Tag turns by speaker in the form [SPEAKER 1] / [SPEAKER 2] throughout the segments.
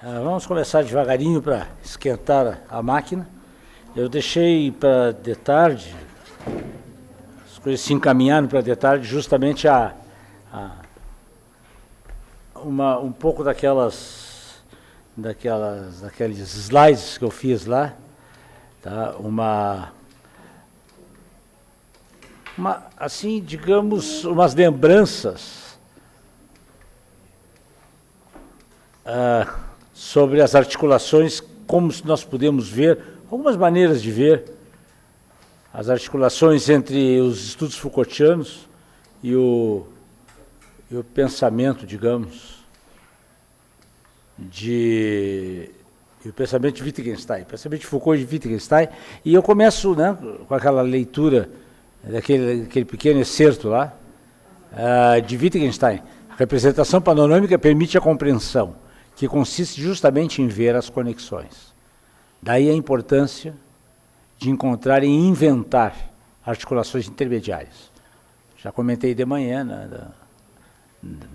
[SPEAKER 1] Vamos começar devagarinho para esquentar a máquina. Eu deixei para de tarde, as coisas se encaminharam para de tarde, justamente um pouco daqueles slides que eu fiz lá, tá? Assim, digamos, umas lembranças sobre as articulações, como nós podemos ver, algumas maneiras de ver as articulações entre os estudos Foucaultianos e o pensamento, digamos, e o pensamento de Wittgenstein, o pensamento de Foucault e de Wittgenstein, e eu começo, né, com aquela leitura daquele pequeno excerto lá, de Wittgenstein. A representação panorâmica permite a compreensão, que consiste justamente em ver as conexões. Daí a importância de encontrar e inventar articulações intermediárias. Já comentei de manhã,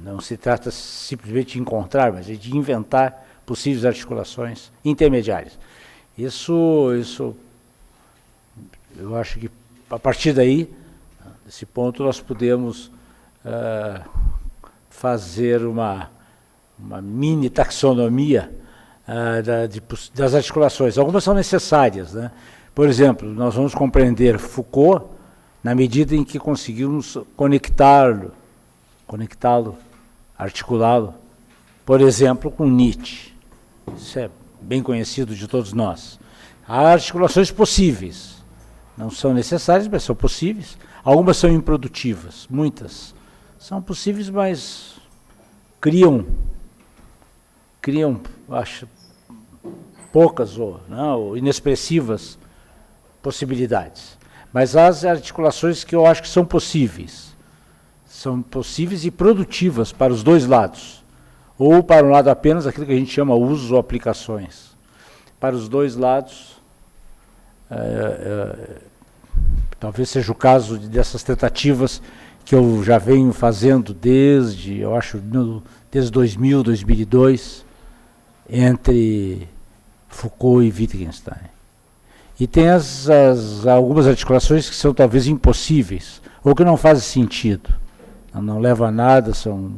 [SPEAKER 1] não se trata simplesmente de encontrar, mas de inventar possíveis articulações intermediárias. Isso eu acho que a partir daí, desse ponto, nós podemos fazer uma mini taxonomia das articulações. Algumas são necessárias, né? Por exemplo, nós vamos compreender Foucault na medida em que conseguimos conectá-lo, articulá-lo, por exemplo, com Nietzsche. Isso é bem conhecido de todos nós. Há articulações possíveis. Não são necessárias, mas são possíveis. Algumas são improdutivas, muitas são possíveis, mas criam, acho, poucas ou inexpressivas possibilidades. Mas as articulações que eu acho que são possíveis e produtivas para os dois lados, ou para um lado apenas aquilo que a gente chama usos ou aplicações. Para os dois lados, talvez seja o caso dessas tentativas que eu já venho fazendo desde 2000, 2002, entre Foucault e Wittgenstein. E tem algumas articulações que são talvez impossíveis, ou que não fazem sentido, não levam a nada, são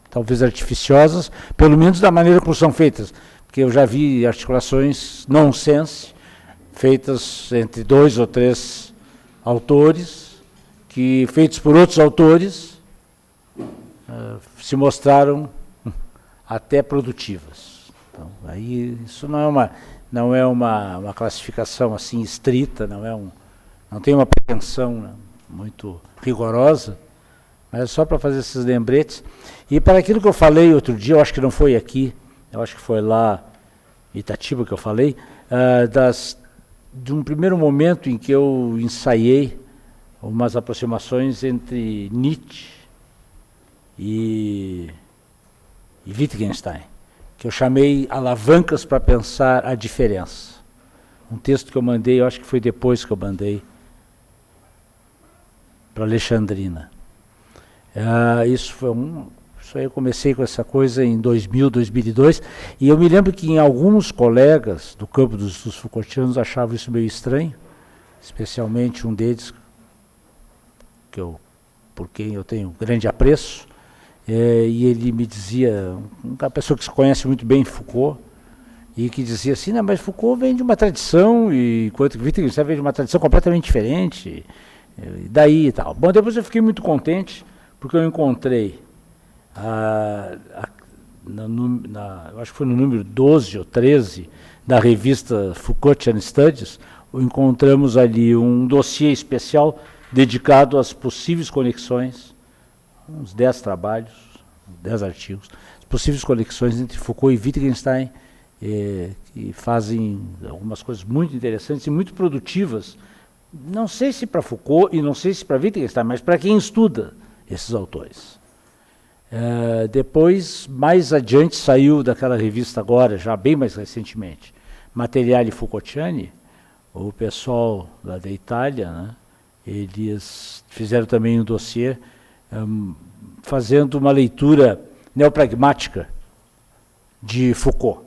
[SPEAKER 1] talvez artificiosas, pelo menos da maneira como são feitas, porque eu já vi articulações nonsense, feitas entre 2 ou 3 autores, que, feitos por outros autores, se mostraram até produtivas. Então, aí isso não é uma classificação assim estrita, não tem uma pretensão muito rigorosa, mas é só para fazer esses lembretes. E para aquilo que eu falei outro dia, eu acho que não foi aqui, eu acho que foi lá em Itatiba que eu falei, de um primeiro momento em que eu ensaiei umas aproximações entre Nietzsche e Wittgenstein, que eu chamei Alavancas para Pensar a Diferença. Um texto que eu mandei, eu acho que foi depois que eu mandei para Alexandrina. Isso aí eu comecei com essa coisa em 2000, 2002, e eu me lembro que alguns colegas do campo dos estudos Foucaultianos achavam isso meio estranho, especialmente um deles, por quem eu tenho grande apreço, e ele me dizia, uma pessoa que se conhece muito bem Foucault, e que dizia assim, mas Foucault vem de uma tradição, enquanto que Wittgenstein vem de uma tradição completamente diferente, e daí e tal. Bom, depois eu fiquei muito contente, porque eu encontrei, eu acho que foi no número 12 ou 13 da revista Foucaultian Studies, encontramos ali um dossiê especial dedicado às possíveis conexões, uns 10 trabalhos, 10 artigos, as possíveis conexões entre Foucault e Wittgenstein, que fazem algumas coisas muito interessantes e muito produtivas, não sei se para Foucault e não sei se para Wittgenstein, mas para quem estuda esses autores. Depois, mais adiante, saiu daquela revista agora, já bem mais recentemente, Materiali Foucaultiani, o pessoal lá da Itália, né, eles fizeram também um dossiê fazendo uma leitura neopragmática de Foucault.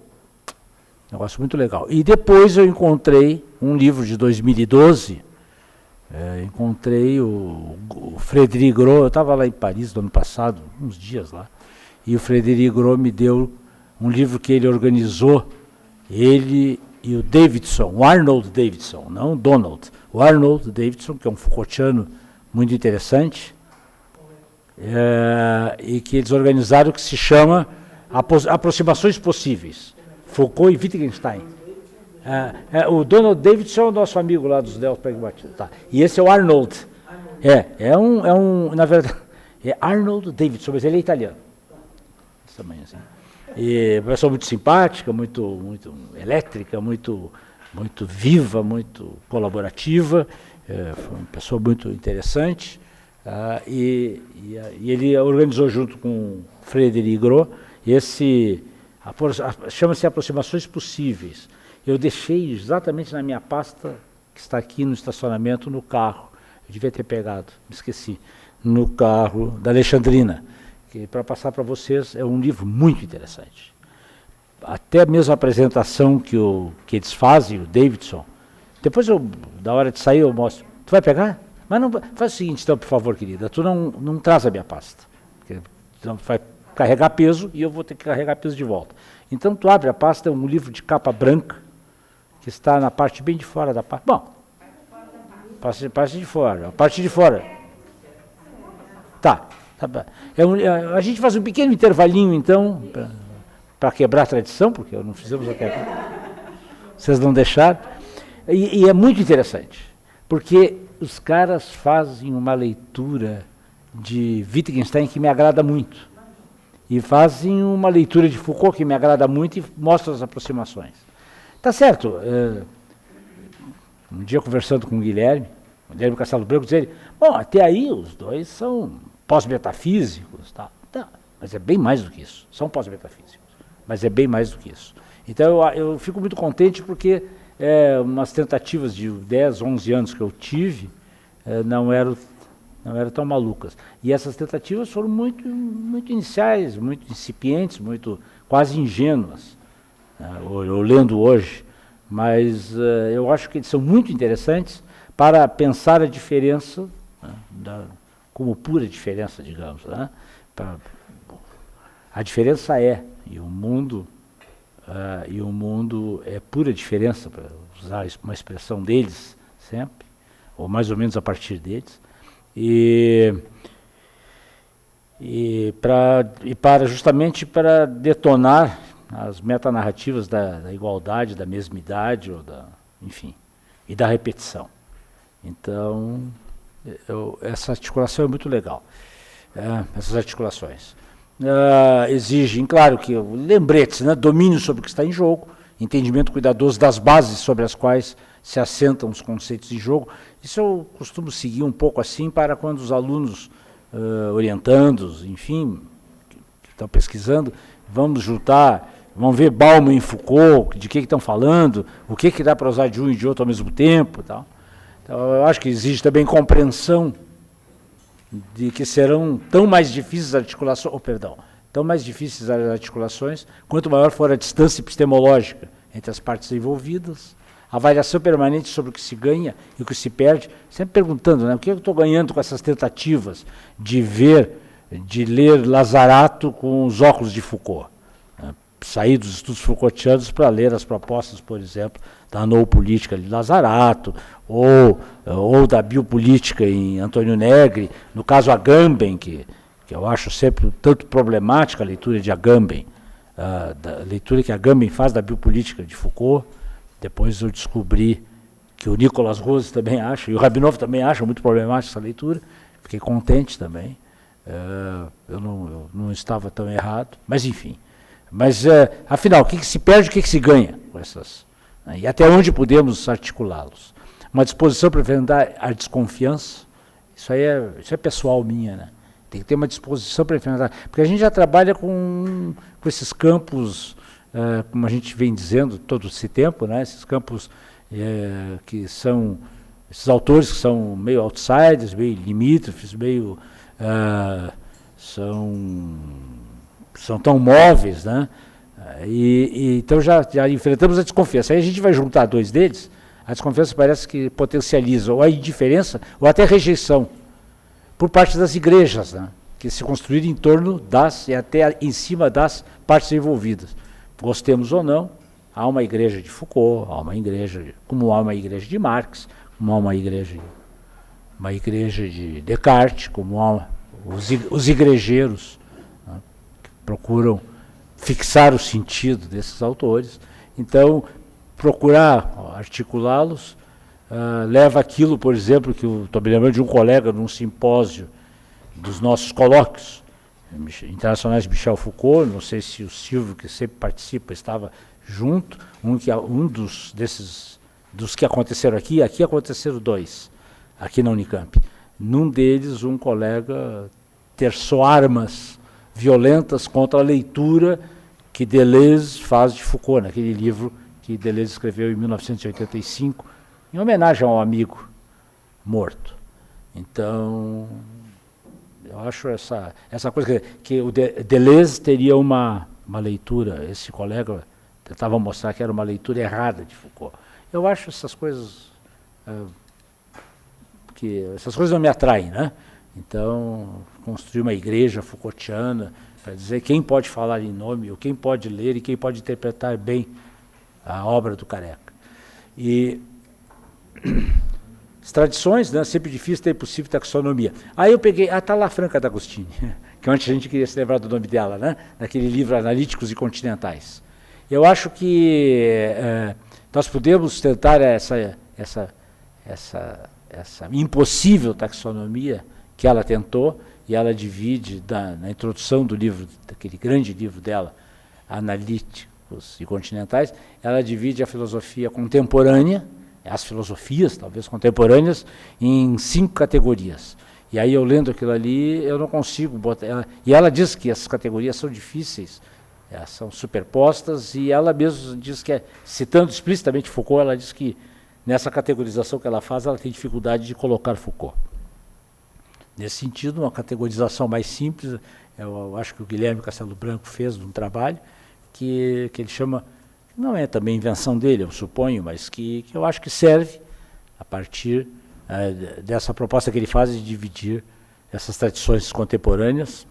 [SPEAKER 1] Negócio muito legal. E depois eu encontrei um livro de 2012, encontrei o Frédéric Gros, eu estava lá em Paris no ano passado, uns dias lá, e o Frédéric Gros me deu um livro que ele organizou, ele e o Davidson, o Arnold Davidson, não o Donald, o Arnold Davidson, que é um Foucaultiano muito interessante, e que eles organizaram o que se chama Aproximações Possíveis, Foucault e Wittgenstein. O Donald Davidson é o nosso amigo lá dos Delta Pragmatismo. Tá. E esse é o Arnold. Na verdade, é Arnold Davidson, mas ele é italiano. Essa manhã, assim. E uma pessoa muito simpática, muito elétrica, muito viva, muito colaborativa, foi uma pessoa muito interessante. E ele organizou junto com o Frédéric Gros chama-se Aproximações Possíveis. Eu deixei exatamente na minha pasta, que está aqui no estacionamento, no carro. Eu devia ter pegado, me esqueci. No carro da Alexandrina, que para passar para vocês é um livro muito interessante. Até mesmo a apresentação que eles fazem, o Davidson. Depois, da hora de sair, eu mostro. Tu vai pegar? Mas não, faz o seguinte, então, por favor, querida, tu não traz a minha pasta. Porque tu vai carregar peso e eu vou ter que carregar peso de volta. Então, tu abre a pasta, é um livro de capa branca, que está na parte bem de fora da pasta. Bom, parte de fora, a parte de fora. Tá. A gente faz um pequeno intervalinho, então, para quebrar a tradição, porque não fizemos até aqui. Vocês não deixaram. E é muito interessante, porque os caras fazem uma leitura de Wittgenstein que me agrada muito. E fazem uma leitura de Foucault que me agrada muito e mostram as aproximações. Tá certo. Um dia conversando com o Guilherme Castelo Branco, dizia ele, bom, até aí os dois são pós-metafísicos, tá? Mas é bem mais do que isso. São pós-metafísicos, mas é bem mais do que isso. Então eu fico muito contente porque umas tentativas de 10, 11 anos que eu tive não eram tão malucas. E essas tentativas foram muito iniciais, muito incipientes, quase ingênuas, eu lendo hoje. Mas eu acho que eles são muito interessantes para pensar a diferença, como pura diferença, digamos. Né? A diferença e o mundo é pura diferença, para usar uma expressão deles sempre, ou mais ou menos a partir deles. Justamente para detonar as metanarrativas da igualdade, da mesmidade, enfim, e da repetição. Então, essa articulação é muito legal. Essas articulações exigem, claro, que lembretes, né, domínio sobre o que está em jogo, entendimento cuidadoso das bases sobre as quais se assentam os conceitos em jogo. Isso eu costumo seguir um pouco assim para quando os alunos orientandos, enfim, que estão pesquisando, vamos ver Bauman e Foucault, de que estão falando, o que dá para usar de um e de outro ao mesmo tempo. Tal. Então, eu acho que exige também compreensão de que serão tão mais difíceis as articulações, tão mais difíceis as articulações, quanto maior for a distância epistemológica entre as partes envolvidas, a variação permanente sobre o que se ganha e o que se perde, sempre perguntando, né, o que eu estou ganhando com essas tentativas de ler Lazarato com os óculos de Foucault, né, sair dos estudos Foucaultianos para ler as propostas, por exemplo, da noopolítica de Lazarato, ou da biopolítica em Antônio Negri, no caso Agamben, que eu acho sempre tanto problemática a leitura de Agamben, da leitura que Agamben faz da biopolítica de Foucault. Depois eu descobri que o Nicolas Rose também acha, e o Rabinov também acha muito problemática essa leitura. Fiquei contente também. Eu não estava tão errado, mas enfim. Mas, afinal, o que se perde e o que se ganha com essas? Né, e até onde podemos articulá-los? Uma disposição para enfrentar a desconfiança, isso é pessoal minha, né? Tem que ter uma disposição para enfrentar, porque a gente já trabalha com esses campos, como a gente vem dizendo todo esse tempo, né? Esses campos que são, esses autores que são meio outsiders, meio limítrofes, são tão móveis, né? Então já enfrentamos a desconfiança. Aí a gente vai juntar dois deles, a desconfiança parece que potencializa ou a indiferença ou até rejeição por parte das igrejas, né, que se construíram em torno das e até em cima das partes envolvidas. Gostemos ou não, há uma igreja de Foucault, há uma igreja, como há uma igreja de Marx, como há uma igreja de Descartes, como há os igrejeiros, né, que procuram fixar o sentido desses autores. Então, procurar articulá-los leva aquilo, por exemplo, que eu estou me lembrando de um colega num simpósio dos nossos colóquios internacionais, Michel Foucault, não sei se o Silvio, que sempre participa, estava junto, um dos que aconteceram aqui aconteceram dois, aqui na Unicamp. Num deles, um colega terçou armas violentas contra a leitura que Deleuze faz de Foucault, naquele livro que Deleuze escreveu em 1985, em homenagem ao amigo morto. Então, eu acho essa coisa que o Deleuze teria uma leitura, esse colega tentava mostrar que era uma leitura errada de Foucault. Eu acho essas coisas essas coisas não me atraem, né? Então, construir uma igreja Foucaultiana para dizer quem pode falar em nome, ou quem pode ler e quem pode interpretar bem a obra do Careca. E as tradições, né, sempre difícil ter possível taxonomia. Aí eu peguei, está lá Franca D'Agostini, que antes a gente queria se lembrar do nome dela, né, naquele livro Analíticos e Continentais. Eu acho que nós podemos tentar essa impossível taxonomia que ela tentou, e ela divide na introdução do livro, daquele grande livro dela, Analíticos e Continentais, ela divide a filosofia contemporânea, as filosofias talvez contemporâneas, em 5 categorias. E aí eu lendo aquilo ali, eu não consigo botar... E ela diz que essas categorias são difíceis, são superpostas, e ela mesma diz que, citando explicitamente Foucault, ela diz que nessa categorização que ela faz, ela tem dificuldade de colocar Foucault. Nesse sentido, uma categorização mais simples, eu acho que o Guilherme Castelo Branco fez um trabalho que ele chama, não é também invenção dele, eu suponho, mas que eu acho que serve a partir dessa proposta que ele faz de dividir essas tradições contemporâneas,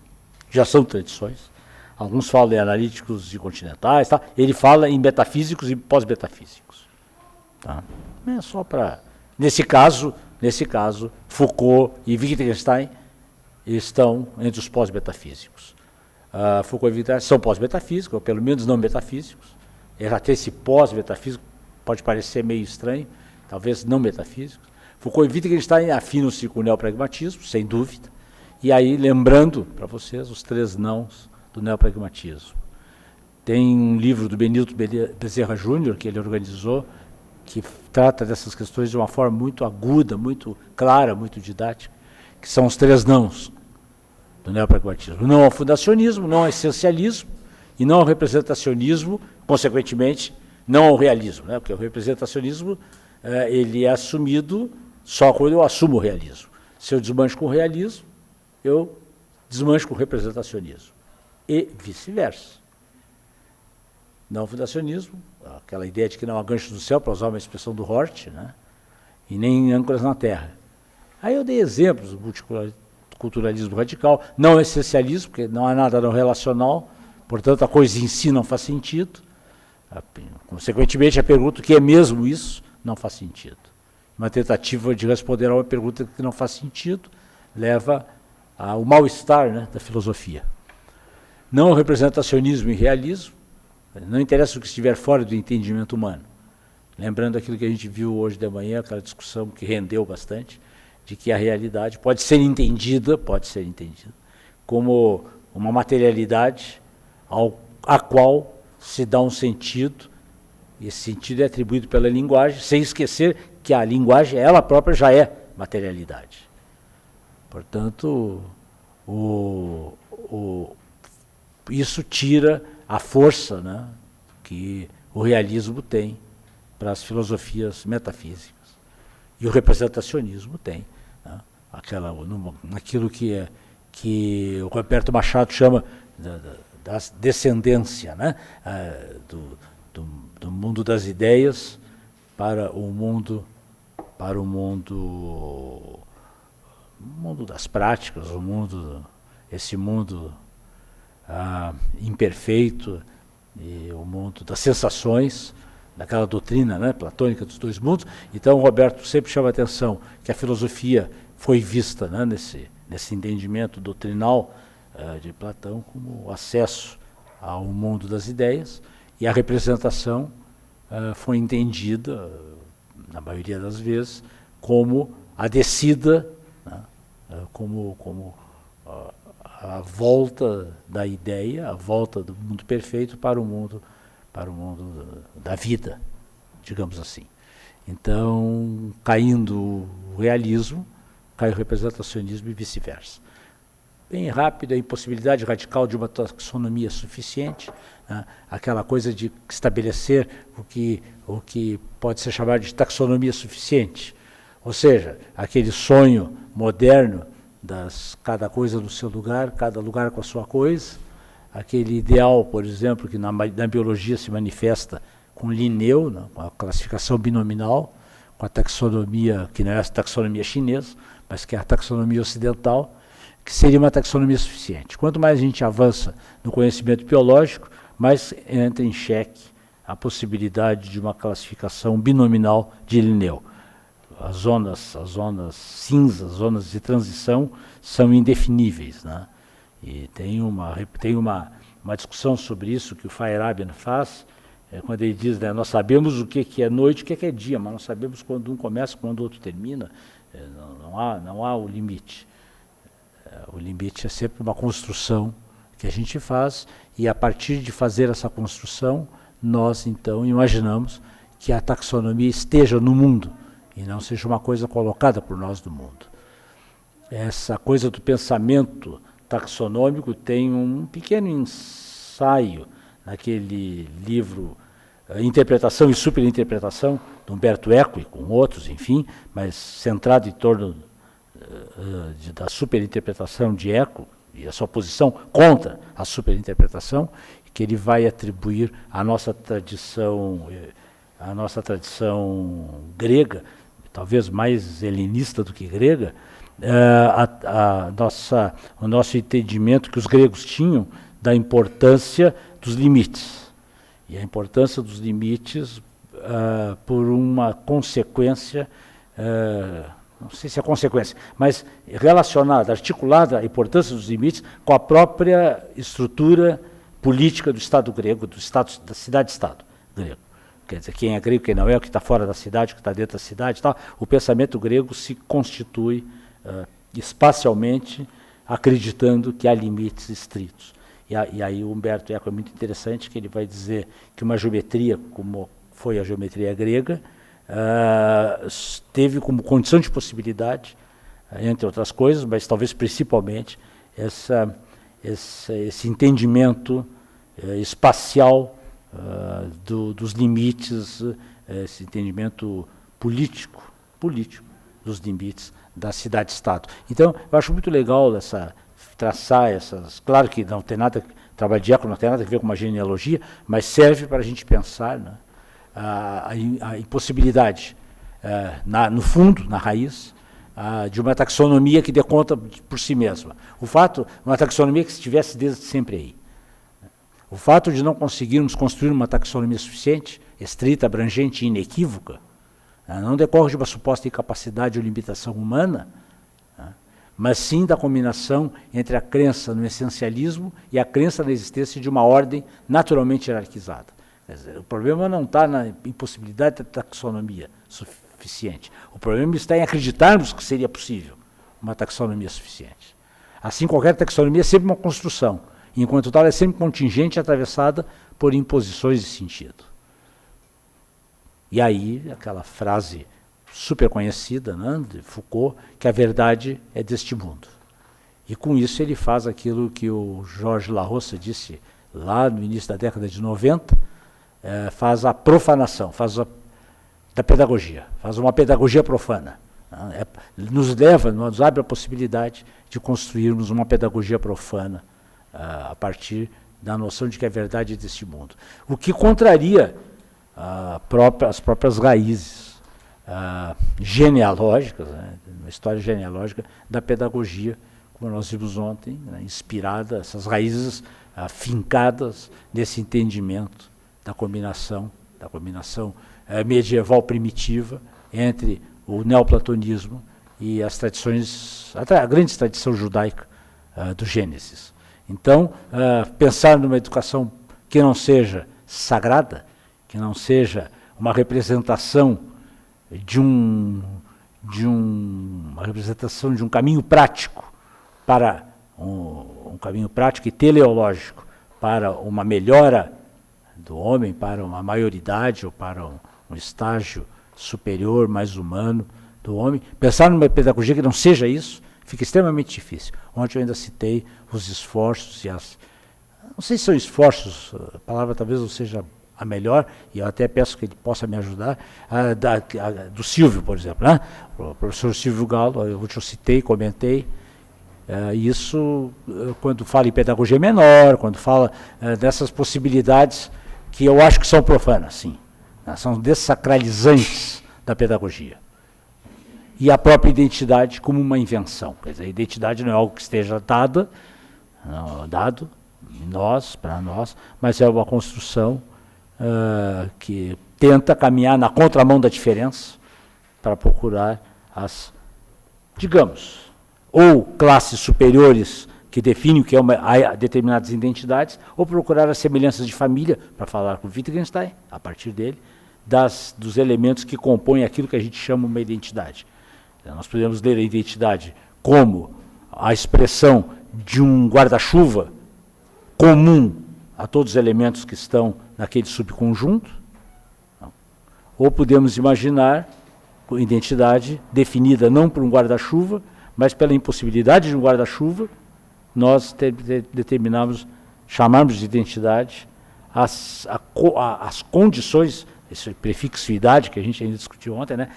[SPEAKER 1] já são tradições, alguns falam em analíticos e continentais, tá? Ele fala em metafísicos e pós-metafísicos. Tá? É só para... Nesse caso, Foucault e Wittgenstein estão entre os pós-metafísicos. Foucault e Wittgenstein são pós-metafísicos, ou pelo menos não metafísicos. Até esse pós-metafísico pode parecer meio estranho, talvez não metafísicos. Foucault e Wittgenstein afinam-se com o neopragmatismo, sem dúvida. E aí, lembrando para vocês os 3 nãos do neopragmatismo. Tem um livro do Benilton Bezerra Júnior, que ele organizou, que trata dessas questões de uma forma muito aguda, muito clara, muito didática, que são os 3 nãos do neopragmatismo. Não ao fundacionismo, não ao essencialismo, e não ao representacionismo, consequentemente, não ao realismo, né? Porque o representacionismo ele é assumido só quando eu assumo o realismo. Se eu desmancho com o realismo, eu desmancho com o representacionismo. E vice-versa. Não fundacionismo, aquela ideia de que não há ganchos no céu, para usar uma expressão do Hort, né? E nem âncoras na terra. Aí eu dei exemplos do multiculturalismo radical, não essencialismo, porque não há nada não relacional, portanto a coisa em si não faz sentido. Consequentemente, a pergunta o que é mesmo isso não faz sentido. Uma tentativa de responder a uma pergunta que não faz sentido leva ao mal-estar, né, da filosofia. Não o representacionismo e realismo, não interessa o que estiver fora do entendimento humano. Lembrando aquilo que a gente viu hoje de manhã, aquela discussão que rendeu bastante, de que a realidade pode ser entendida como uma materialidade a qual se dá um sentido, e esse sentido é atribuído pela linguagem, sem esquecer que a linguagem, ela própria, já é materialidade. Portanto, isso tira a força, né, que o realismo tem para as filosofias metafísicas. E o representacionismo tem, né, naquilo que o Roberto Machado chama da descendência, né? Do mundo das ideias para o mundo das práticas, esse mundo imperfeito, e o mundo das sensações, daquela doutrina, né, platônica dos dois mundos. Então, o Roberto sempre chama a atenção que a filosofia foi vista, né, nesse entendimento doutrinal de Platão como acesso ao mundo das ideias, e a representação foi entendida, na maioria das vezes, como a descida, né, como a volta da ideia, a volta do mundo perfeito para o mundo da vida, digamos assim. Então, caindo o realismo, cai o representacionismo e vice-versa. Bem rápido, a impossibilidade radical de uma taxonomia suficiente, né? Aquela coisa de estabelecer o que pode ser chamado de taxonomia suficiente, ou seja, aquele sonho moderno cada coisa no seu lugar, cada lugar com a sua coisa, aquele ideal, por exemplo, que na biologia se manifesta com Linneu, né, com a classificação binominal, com a taxonomia, que não é a taxonomia chinesa, mas que é a taxonomia ocidental, que seria uma taxonomia suficiente. Quanto mais a gente avança no conhecimento biológico, mais entra em xeque a possibilidade de uma classificação binominal de Linneu. As zonas cinzas, zonas de transição, são indefiníveis, né? E tem uma discussão sobre isso que o Feyerabend faz, quando ele diz, né, nós sabemos o que é noite e o que é dia, mas não sabemos quando um começa, quando o outro termina. Não há o limite. O limite é sempre uma construção que a gente faz, e a partir de fazer essa construção, nós então imaginamos que a taxonomia esteja no mundo, e não seja uma coisa colocada por nós do mundo. Essa coisa do pensamento taxonômico tem um pequeno ensaio naquele livro Interpretação e Superinterpretação, de Umberto Eco e com outros, enfim, mas centrado em torno da superinterpretação de Eco e a sua posição contra a superinterpretação, que ele vai atribuir à nossa tradição grega, talvez mais helenista do que grega, o nosso entendimento que os gregos tinham da importância dos limites. E a importância dos limites por uma consequência, não sei se é consequência, mas relacionada, articulada a importância dos limites com a própria estrutura política do Estado grego, da cidade-Estado grego. Quer dizer, quem é grego, quem não é, o que está fora da cidade, o que está dentro da cidade, tal. O pensamento grego se constitui espacialmente, acreditando que há limites estritos. E aí o Umberto Eco é muito interessante, que ele vai dizer que uma geometria, como foi a geometria grega, teve como condição de possibilidade, entre outras coisas, mas talvez principalmente, esse entendimento espacial dos limites, esse entendimento político dos limites da cidade-estado. Então, eu acho muito legal traçar essas... Claro que não tem nada, trabalho de Eco não tem nada a ver com uma genealogia, mas serve para a gente pensar, né, a impossibilidade, no fundo, na raiz, de uma taxonomia que dê conta por si mesma. Uma taxonomia que estivesse desde sempre aí. O fato de não conseguirmos construir uma taxonomia suficiente, estrita, abrangente e inequívoca, não decorre de uma suposta incapacidade ou limitação humana, mas sim da combinação entre a crença no essencialismo e a crença na existência de uma ordem naturalmente hierarquizada. Quer dizer, o problema não está na impossibilidade da taxonomia suficiente. O problema está em acreditarmos que seria possível uma taxonomia suficiente. Assim, qualquer taxonomia é sempre uma construção, enquanto tal é sempre contingente e atravessada por imposições de sentido. E aí, aquela frase super conhecida, né, de Foucault, que a verdade é deste mundo. E com isso ele faz aquilo que o Jorge Larossa disse lá no início da década de 90, faz a profanação, da pedagogia, faz uma pedagogia profana. Nos abre a possibilidade de construirmos uma pedagogia profana a partir da noção de que a verdade é deste mundo. O que contraria as próprias raízes genealógicas, né, uma história genealógica da pedagogia, como nós vimos ontem, né, inspirada, essas raízes fincadas nesse entendimento da combinação medieval primitiva entre o neoplatonismo e as tradições, a grande tradição judaica do Gênesis. Então, pensar numa educação que não seja sagrada, que não seja uma representação uma representação de um caminho prático para um caminho prático e teleológico para uma melhora do homem, para uma maioridade ou para um estágio superior, mais humano do homem. Pensar numa pedagogia que não seja isso fica extremamente difícil. Ontem eu ainda citei os esforços não sei se são esforços, a palavra talvez não seja a melhor, e eu até peço que ele possa me ajudar, do Silvio, por exemplo, né? O professor Silvio Galo, eu citei, comentei, isso quando fala em pedagogia menor, quando fala dessas possibilidades que eu acho que são profanas, sim, né? São dessacralizantes da pedagogia. E a própria identidade como uma invenção. Quer dizer, a identidade não é algo que esteja dado para nós, mas é uma construção que tenta caminhar na contramão da diferença para procurar digamos, ou classes superiores que definem o que é determinadas identidades, ou procurar as semelhanças de família, para falar com Wittgenstein, a partir dele, dos elementos que compõem aquilo que a gente chama uma identidade. Nós podemos ler a identidade como a expressão de um guarda-chuva comum a todos os elementos que estão naquele subconjunto, ou podemos imaginar a identidade definida não por um guarda-chuva, mas pela impossibilidade de um guarda-chuva, nós chamarmos de identidade as condições, esse prefixo idade que a gente ainda discutiu ontem, né?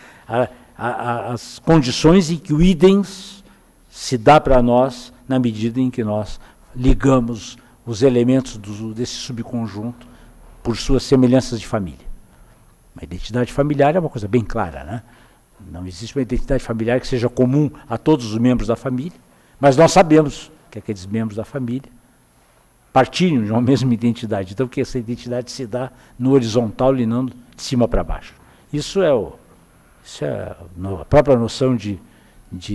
[SPEAKER 1] As condições em que o idens se dá para nós na medida em que nós ligamos os elementos desse subconjunto por suas semelhanças de família. A identidade familiar é uma coisa bem clara, né? Não existe uma identidade familiar que seja comum a todos os membros da família, mas nós sabemos que aqueles membros da família partilham de uma mesma identidade, então que essa identidade se dá no horizontal e não de cima para baixo. Isso é a própria noção de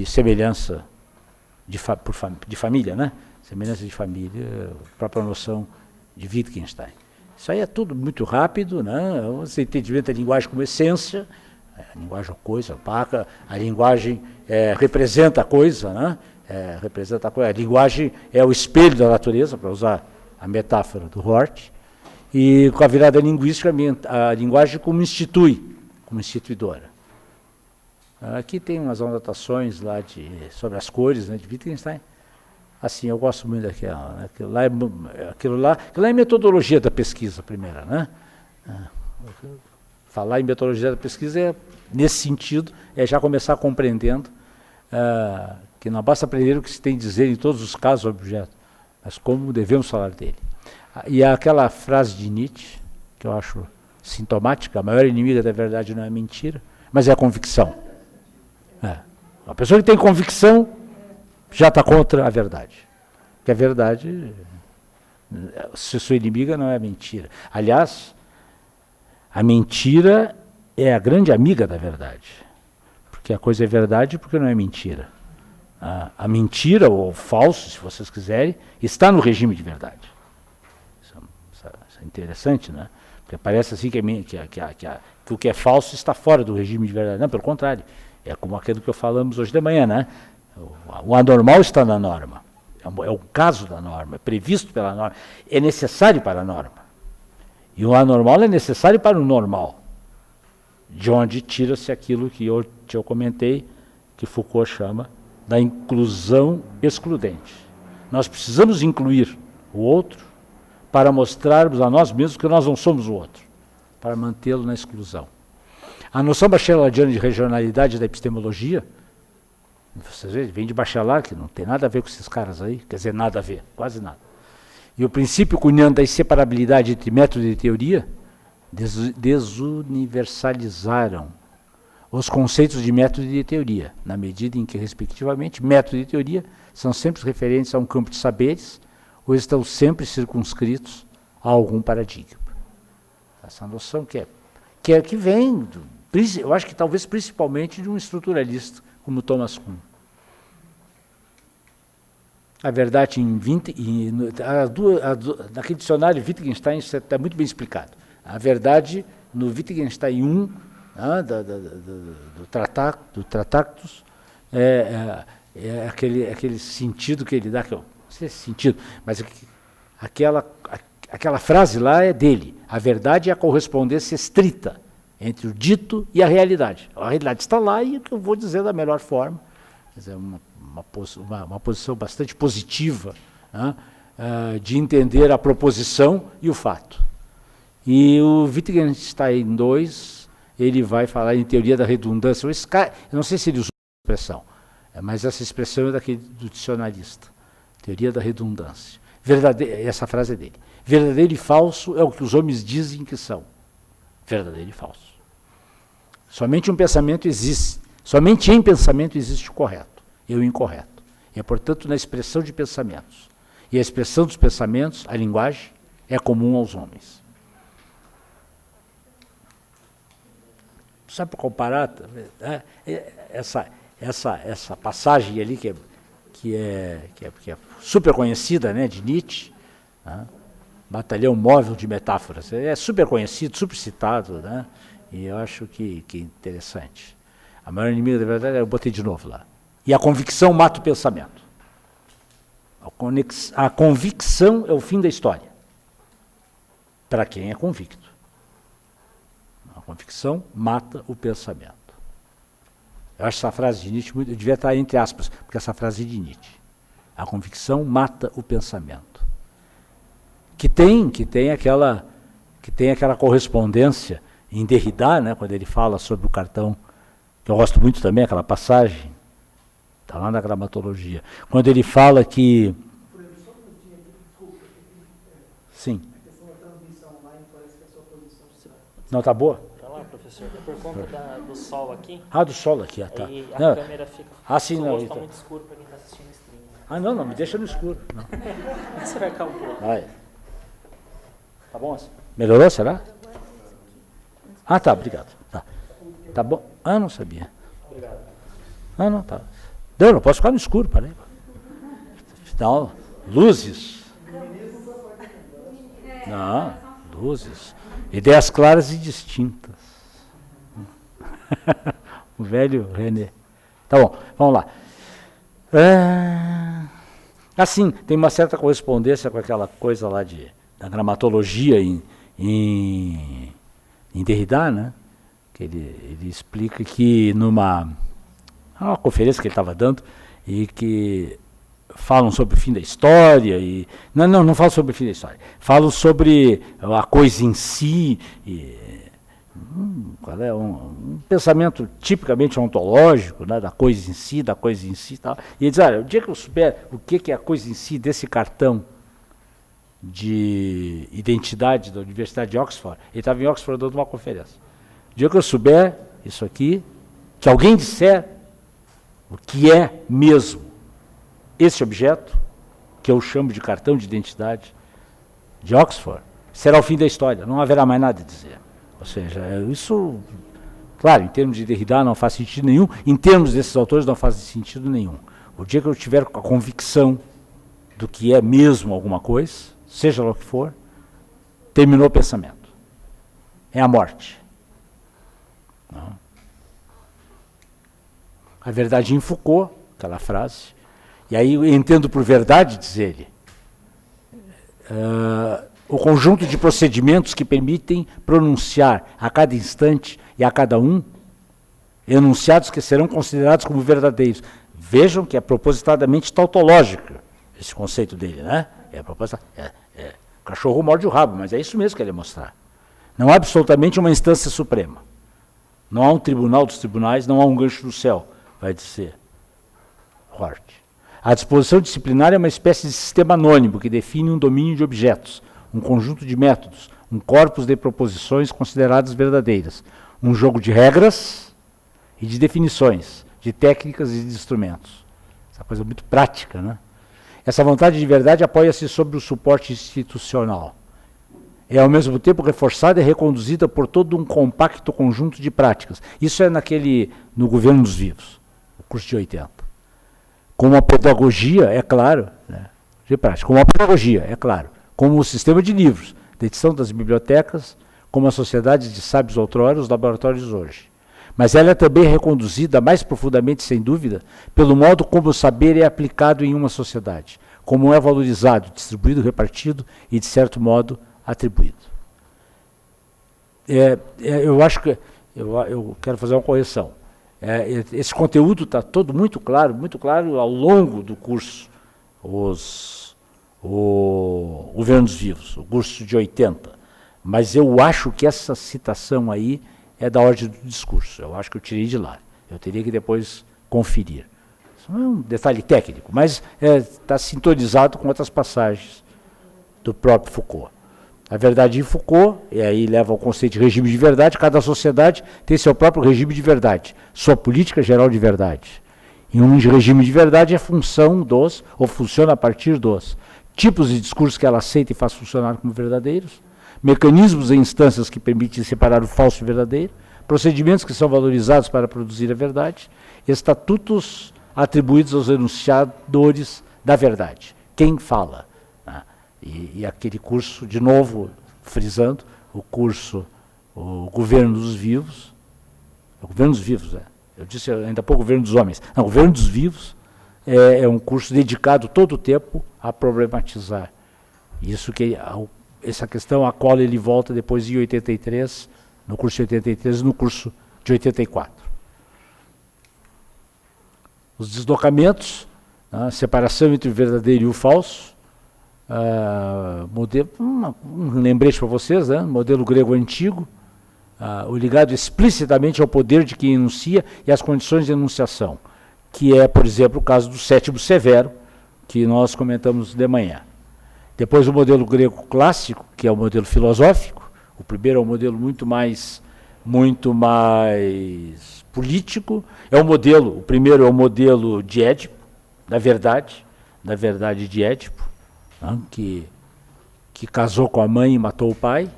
[SPEAKER 1] semelhança de família, né? Semelhança de família, a própria noção de Wittgenstein. Isso aí é tudo muito rápido, né? Esse entendimento da linguagem como essência, a linguagem é uma coisa opaca, a linguagem representa a coisa, né? Representa a coisa. A linguagem é o espelho da natureza, para usar a metáfora do Hort, e com a virada linguística, a linguagem como instituidora. Aqui tem umas anotações lá sobre as cores, né, de Wittgenstein. Assim, eu gosto muito daquela, né? Aquilo lá é metodologia da pesquisa, primeira, né? Falar em metodologia da pesquisa nesse sentido, já começar compreendendo que não basta aprender o que se tem a dizer em todos os casos do objeto, mas como devemos falar dele. E aquela frase de Nietzsche, que eu acho sintomática, a maior inimiga da verdade não é a mentira, mas é a convicção. A pessoa que tem convicção já está contra a verdade. Porque a verdade, se sua inimiga, não é a mentira. Aliás, a mentira é a grande amiga da verdade. Porque a coisa é verdade porque não é mentira. A mentira, ou o falso, se vocês quiserem, está no regime de verdade. Isso é interessante, né? Porque parece assim que o que é falso está fora do regime de verdade. Não, pelo contrário. É como aquilo que falamos hoje de manhã, né? O anormal está na norma. É o caso da norma, é previsto pela norma, é necessário para a norma. E o anormal é necessário para o normal. De onde tira-se aquilo que eu comentei, que Foucault chama da inclusão excludente. Nós precisamos incluir o outro para mostrarmos a nós mesmos que nós não somos o outro, para mantê-lo na exclusão. A noção bacheladiana de regionalidade da epistemologia, vocês veem, vem de Bachelard, que não tem nada a ver com esses caras aí, quer dizer, nada a ver, quase nada. e o princípio cunhando da inseparabilidade entre método e teoria desuniversalizaram os conceitos de método e de teoria, na medida em que, respectivamente, método e teoria são sempre referentes a um campo de saberes ou estão sempre circunscritos a algum paradigma. Essa noção que vem, eu acho que talvez principalmente de um estruturalista como Thomas Kuhn. A verdade naquele dicionário Wittgenstein isso está muito bem explicado. A verdade no Wittgenstein 1, do Tractatus, é aquele sentido que ele dá, que eu não sei se é sentido, mas aquela frase lá é dele. A verdade é a correspondência estrita entre o dito e a realidade. A realidade está lá e o que eu vou dizer da melhor forma. Quer dizer, uma posição bastante positiva, né, de entender a proposição e o fato. E o Wittgenstein 2, ele vai falar em teoria da redundância. Eu não sei se ele usou essa expressão, mas essa expressão é do dicionarista. Teoria da redundância. Essa frase é dele. Verdadeiro e falso é o que os homens dizem que são. Verdadeiro e falso. Somente um pensamento existe. Somente em pensamento existe o correto e o incorreto. E é, portanto, na expressão de pensamentos. E a expressão dos pensamentos, a linguagem, é comum aos homens. Só para comparar, essa passagem ali que é super conhecida, né, de Nietzsche, né, Batalhão Móvel de Metáforas, é super conhecido, super citado, né, e eu acho que é interessante. A maior inimiga da verdade, eu botei de novo lá. E a convicção mata o pensamento. A convicção é o fim da história, para quem é convicto. A convicção mata o pensamento. Eu acho essa frase de Nietzsche, eu devia estar entre aspas, porque essa frase é de Nietzsche. A convicção mata o pensamento. Que tem aquela correspondência em Derrida, né, quando ele fala sobre o cartão, que eu gosto muito também, aquela passagem, está lá na gramatologia, quando ele fala que... Sim. Não, tá boa?
[SPEAKER 2] Tá lá, professor, é por conta do sol aqui.
[SPEAKER 1] Ah, do sol aqui, tá.
[SPEAKER 2] Aí a câmera fica...
[SPEAKER 1] sim, não.
[SPEAKER 2] Está muito escuro para quem está assistindo o stream.
[SPEAKER 1] Não, me deixa no escuro. Não.
[SPEAKER 2] Você vai cá um pouco.
[SPEAKER 1] Vai. Tá bom assim? Melhorou, será? Tá, obrigado. Tá bom? Não sabia.
[SPEAKER 2] Obrigado.
[SPEAKER 1] Não, tá. Não posso ficar no escuro, parei. Afinal, luzes. Não, luzes. Ideias claras e distintas. O velho René. Tá bom, vamos lá. Assim, tem uma certa correspondência com aquela coisa lá da gramatologia em Derrida, né? Que ele explica que numa conferência que ele estava dando, e que falam sobre o fim da história, e não falam sobre o fim da história, falam sobre a coisa em si, qual é um pensamento tipicamente ontológico, né, da coisa em si e tal. E ele diz, olha, o dia que eu souber o que é a coisa em si desse cartão de identidade da Universidade de Oxford, ele estava em Oxford dando uma conferência. O dia que eu souber isso aqui, que alguém disser o que é mesmo esse objeto, que eu chamo de cartão de identidade de Oxford, será o fim da história, não haverá mais nada a dizer. Ou seja, isso, claro, em termos de Derrida não faz sentido nenhum, em termos desses autores não faz sentido nenhum. O dia que eu tiver a convicção do que é mesmo alguma coisa, seja lá o que for, terminou o pensamento. É a morte. Não. A verdade em Foucault, aquela frase, e aí eu entendo por verdade, diz ele, o conjunto de procedimentos que permitem pronunciar a cada instante e a cada um enunciados que serão considerados como verdadeiros. Vejam que é propositadamente tautológico esse conceito dele, né? O cachorro morde o rabo, mas é isso mesmo que ele ia mostrar. Não há absolutamente uma instância suprema. Não há um tribunal dos tribunais, não há um gancho do céu, vai dizer Hort. A disposição disciplinar é uma espécie de sistema anônimo que define um domínio de objetos, um conjunto de métodos, um corpus de proposições consideradas verdadeiras, um jogo de regras e de definições, de técnicas e de instrumentos. Essa coisa muito prática, né? Essa vontade de verdade apoia-se sobre o suporte institucional. É ao mesmo tempo reforçada e reconduzida por todo um compacto conjunto de práticas. Isso é no Governo dos Vivos, o curso de 80. Como a pedagogia, é claro, né, de prática, como a pedagogia, é claro, como o sistema de livros, de edição das bibliotecas, como as sociedades de sábios outrora, os laboratórios hoje. Mas ela é também reconduzida mais profundamente, sem dúvida, pelo modo como o saber é aplicado em uma sociedade, como é valorizado, distribuído, repartido e, de certo modo, atribuído. Eu acho que eu quero fazer uma correção. Esse conteúdo está todo muito claro ao longo do curso, o Governo dos Vivos, o curso de 80. Mas eu acho que essa citação aí é da ordem do discurso. Eu acho que eu tirei de lá. Eu teria que depois conferir. Isso não é um detalhe técnico, mas está sintonizado com outras passagens do próprio Foucault. A verdade em Foucault, e aí leva ao conceito de regime de verdade, cada sociedade tem seu próprio regime de verdade, sua política geral de verdade. E um regime de verdade é função dos, ou funciona a partir dos, tipos de discursos que ela aceita e faz funcionar como verdadeiros, mecanismos e instâncias que permitem separar o falso e o verdadeiro, procedimentos que são valorizados para produzir a verdade, estatutos atribuídos aos enunciadores da verdade. Quem fala? E aquele curso, de novo, frisando, o Governo dos Vivos, o Governo dos Vivos, eu disse ainda há pouco Governo dos Homens, não, o Governo dos Vivos é um curso dedicado todo o tempo a problematizar isso, essa questão a qual ele volta depois em 83, no curso de 83 e no curso de 84. Os deslocamentos, a separação entre o verdadeiro e o falso, modelo, um lembrete para vocês, né? Modelo grego antigo, o ligado explicitamente ao poder de quem enuncia e às condições de enunciação, que é, por exemplo, o caso do sétimo severo, que nós comentamos de manhã. Depois o modelo grego clássico, que é o modelo filosófico. O primeiro é um modelo muito mais político. O primeiro é o modelo de Édipo, da verdade de Édipo, né, que casou com a mãe e matou o pai.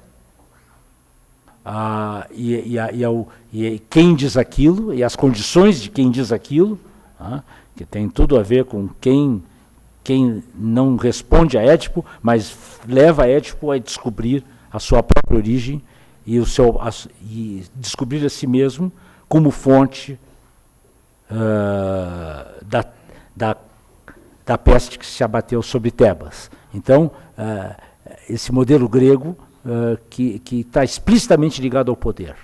[SPEAKER 1] E quem diz aquilo, e as condições de quem diz aquilo, que tem tudo a ver com quem não responde a Édipo, mas leva Édipo a descobrir a sua própria origem e descobrir a si mesmo como fonte da peste que se abateu sobre Tebas. Então, esse modelo grego que está explicitamente ligado ao poder.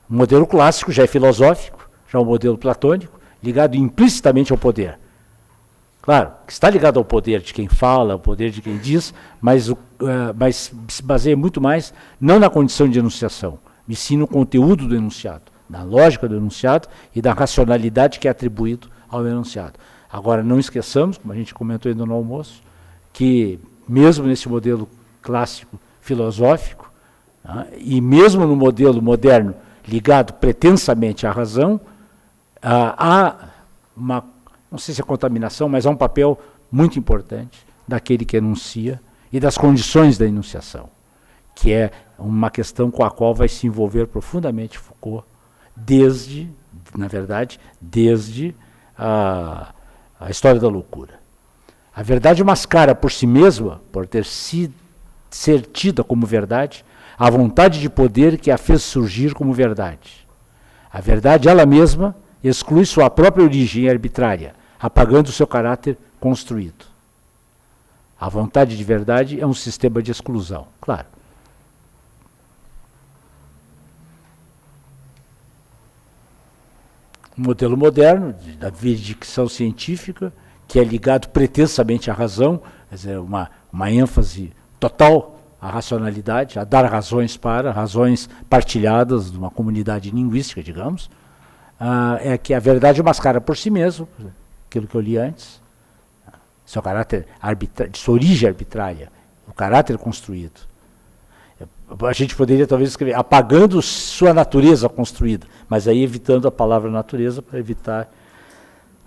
[SPEAKER 1] O modelo clássico já é filosófico, já é um modelo platônico, ligado implicitamente ao poder. Claro, que está ligado ao poder de quem fala, ao poder de quem diz, mas se baseia muito mais, não na condição de enunciação, mas sim no conteúdo do enunciado, na lógica do enunciado e da racionalidade que é atribuído ao enunciado. Agora, não esqueçamos, como a gente comentou ainda no almoço, que mesmo nesse modelo clássico filosófico, e mesmo no modelo moderno ligado pretensamente à razão, há uma, não sei se é contaminação, mas há um papel muito importante daquele que enuncia e das condições da enunciação, que é uma questão com a qual vai se envolver profundamente Foucault, desde a história da loucura. A verdade mascara por si mesma, por ser tida como verdade, a vontade de poder que a fez surgir como verdade. A verdade, ela mesma, exclui sua própria origem arbitrária, apagando seu caráter construído. A vontade de verdade é um sistema de exclusão, claro. Um modelo moderno da veridicção científica, que é ligado pretensamente à razão, quer dizer, uma ênfase total à racionalidade, a dar razões partilhadas de uma comunidade linguística, digamos, é que a verdade mascara por si mesmo, aquilo que eu li antes, seu caráter de sua origem arbitrária, o caráter construído. A gente poderia talvez escrever apagando sua natureza construída, mas aí evitando a palavra natureza para evitar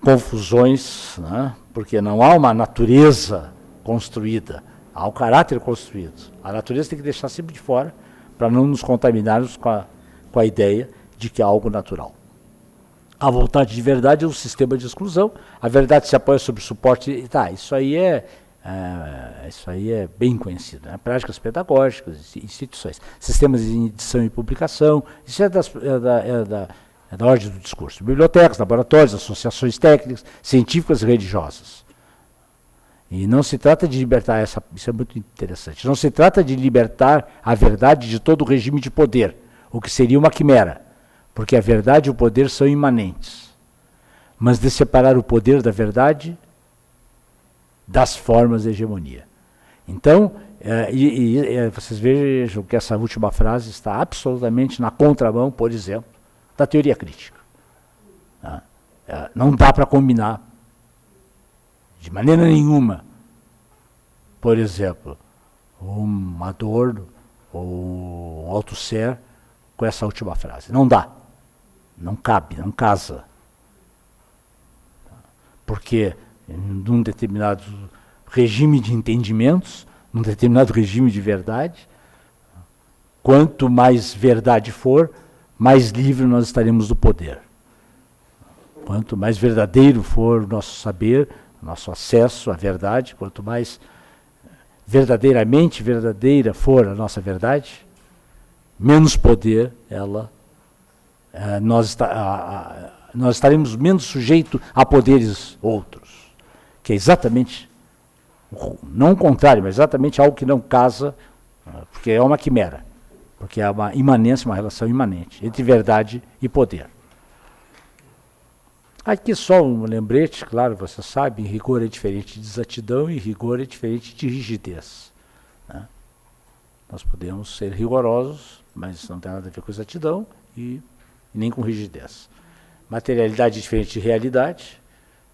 [SPEAKER 1] confusões, né? Porque não há uma natureza construída, há um caráter construído. A natureza tem que deixar sempre de fora para não nos contaminarmos com a ideia de que é algo natural. A vontade de verdade é um sistema de exclusão, a verdade se apoia sobre suporte, isso aí é bem conhecido, né? Práticas pedagógicas, instituições, sistemas de edição e publicação, isso é da ordem do discurso. Bibliotecas, laboratórios, associações técnicas, científicas e religiosas. E não se trata de libertar isso é muito interessante, não se trata de libertar a verdade de todo o regime de poder, o que seria uma quimera, porque a verdade e o poder são imanentes, mas de separar o poder da verdade das formas de hegemonia. Então, vocês vejam que essa última frase está absolutamente na contramão, por exemplo, da teoria crítica. Não dá para combinar, de maneira nenhuma, por exemplo, um Adorno ou um Althusser com essa última frase. Não dá. Não cabe, não casa. Porque num determinado regime de entendimentos, num determinado regime de verdade, quanto mais verdade for, mais livre nós estaremos do poder. Quanto mais verdadeiro for o nosso saber, nosso acesso à verdade, quanto mais verdadeiramente verdadeira for a nossa verdade, menos poder nós estaremos menos sujeitos a poderes outros, que é exatamente, não o contrário, mas exatamente algo que não casa, porque é uma quimera, porque é uma imanência, uma relação imanente entre verdade e poder. Aqui só um lembrete, claro, você sabe, rigor é diferente de exatidão e rigor é diferente de rigidez. Né? Nós podemos ser rigorosos, mas não tem nada a ver com exatidão e nem com rigidez. Materialidade é diferente de realidade,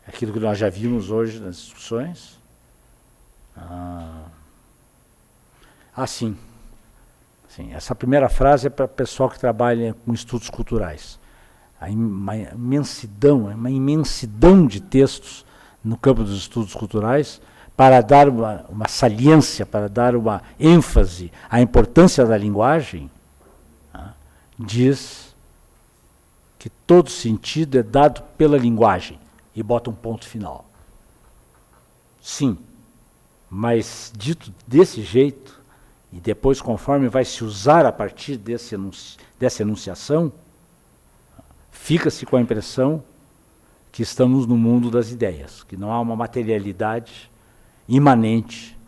[SPEAKER 1] aquilo que nós já vimos hoje nas discussões. Sim, essa primeira frase é para o pessoal que trabalha com estudos culturais. Uma imensidão de textos no campo dos estudos culturais para dar uma saliência, para dar uma ênfase à importância da linguagem, diz que todo sentido é dado pela linguagem e bota um ponto final. Sim, mas dito desse jeito, e depois conforme vai se usar a partir dessa enunciação, fica-se com a impressão que estamos no mundo das ideias, que não há uma materialidade imanente,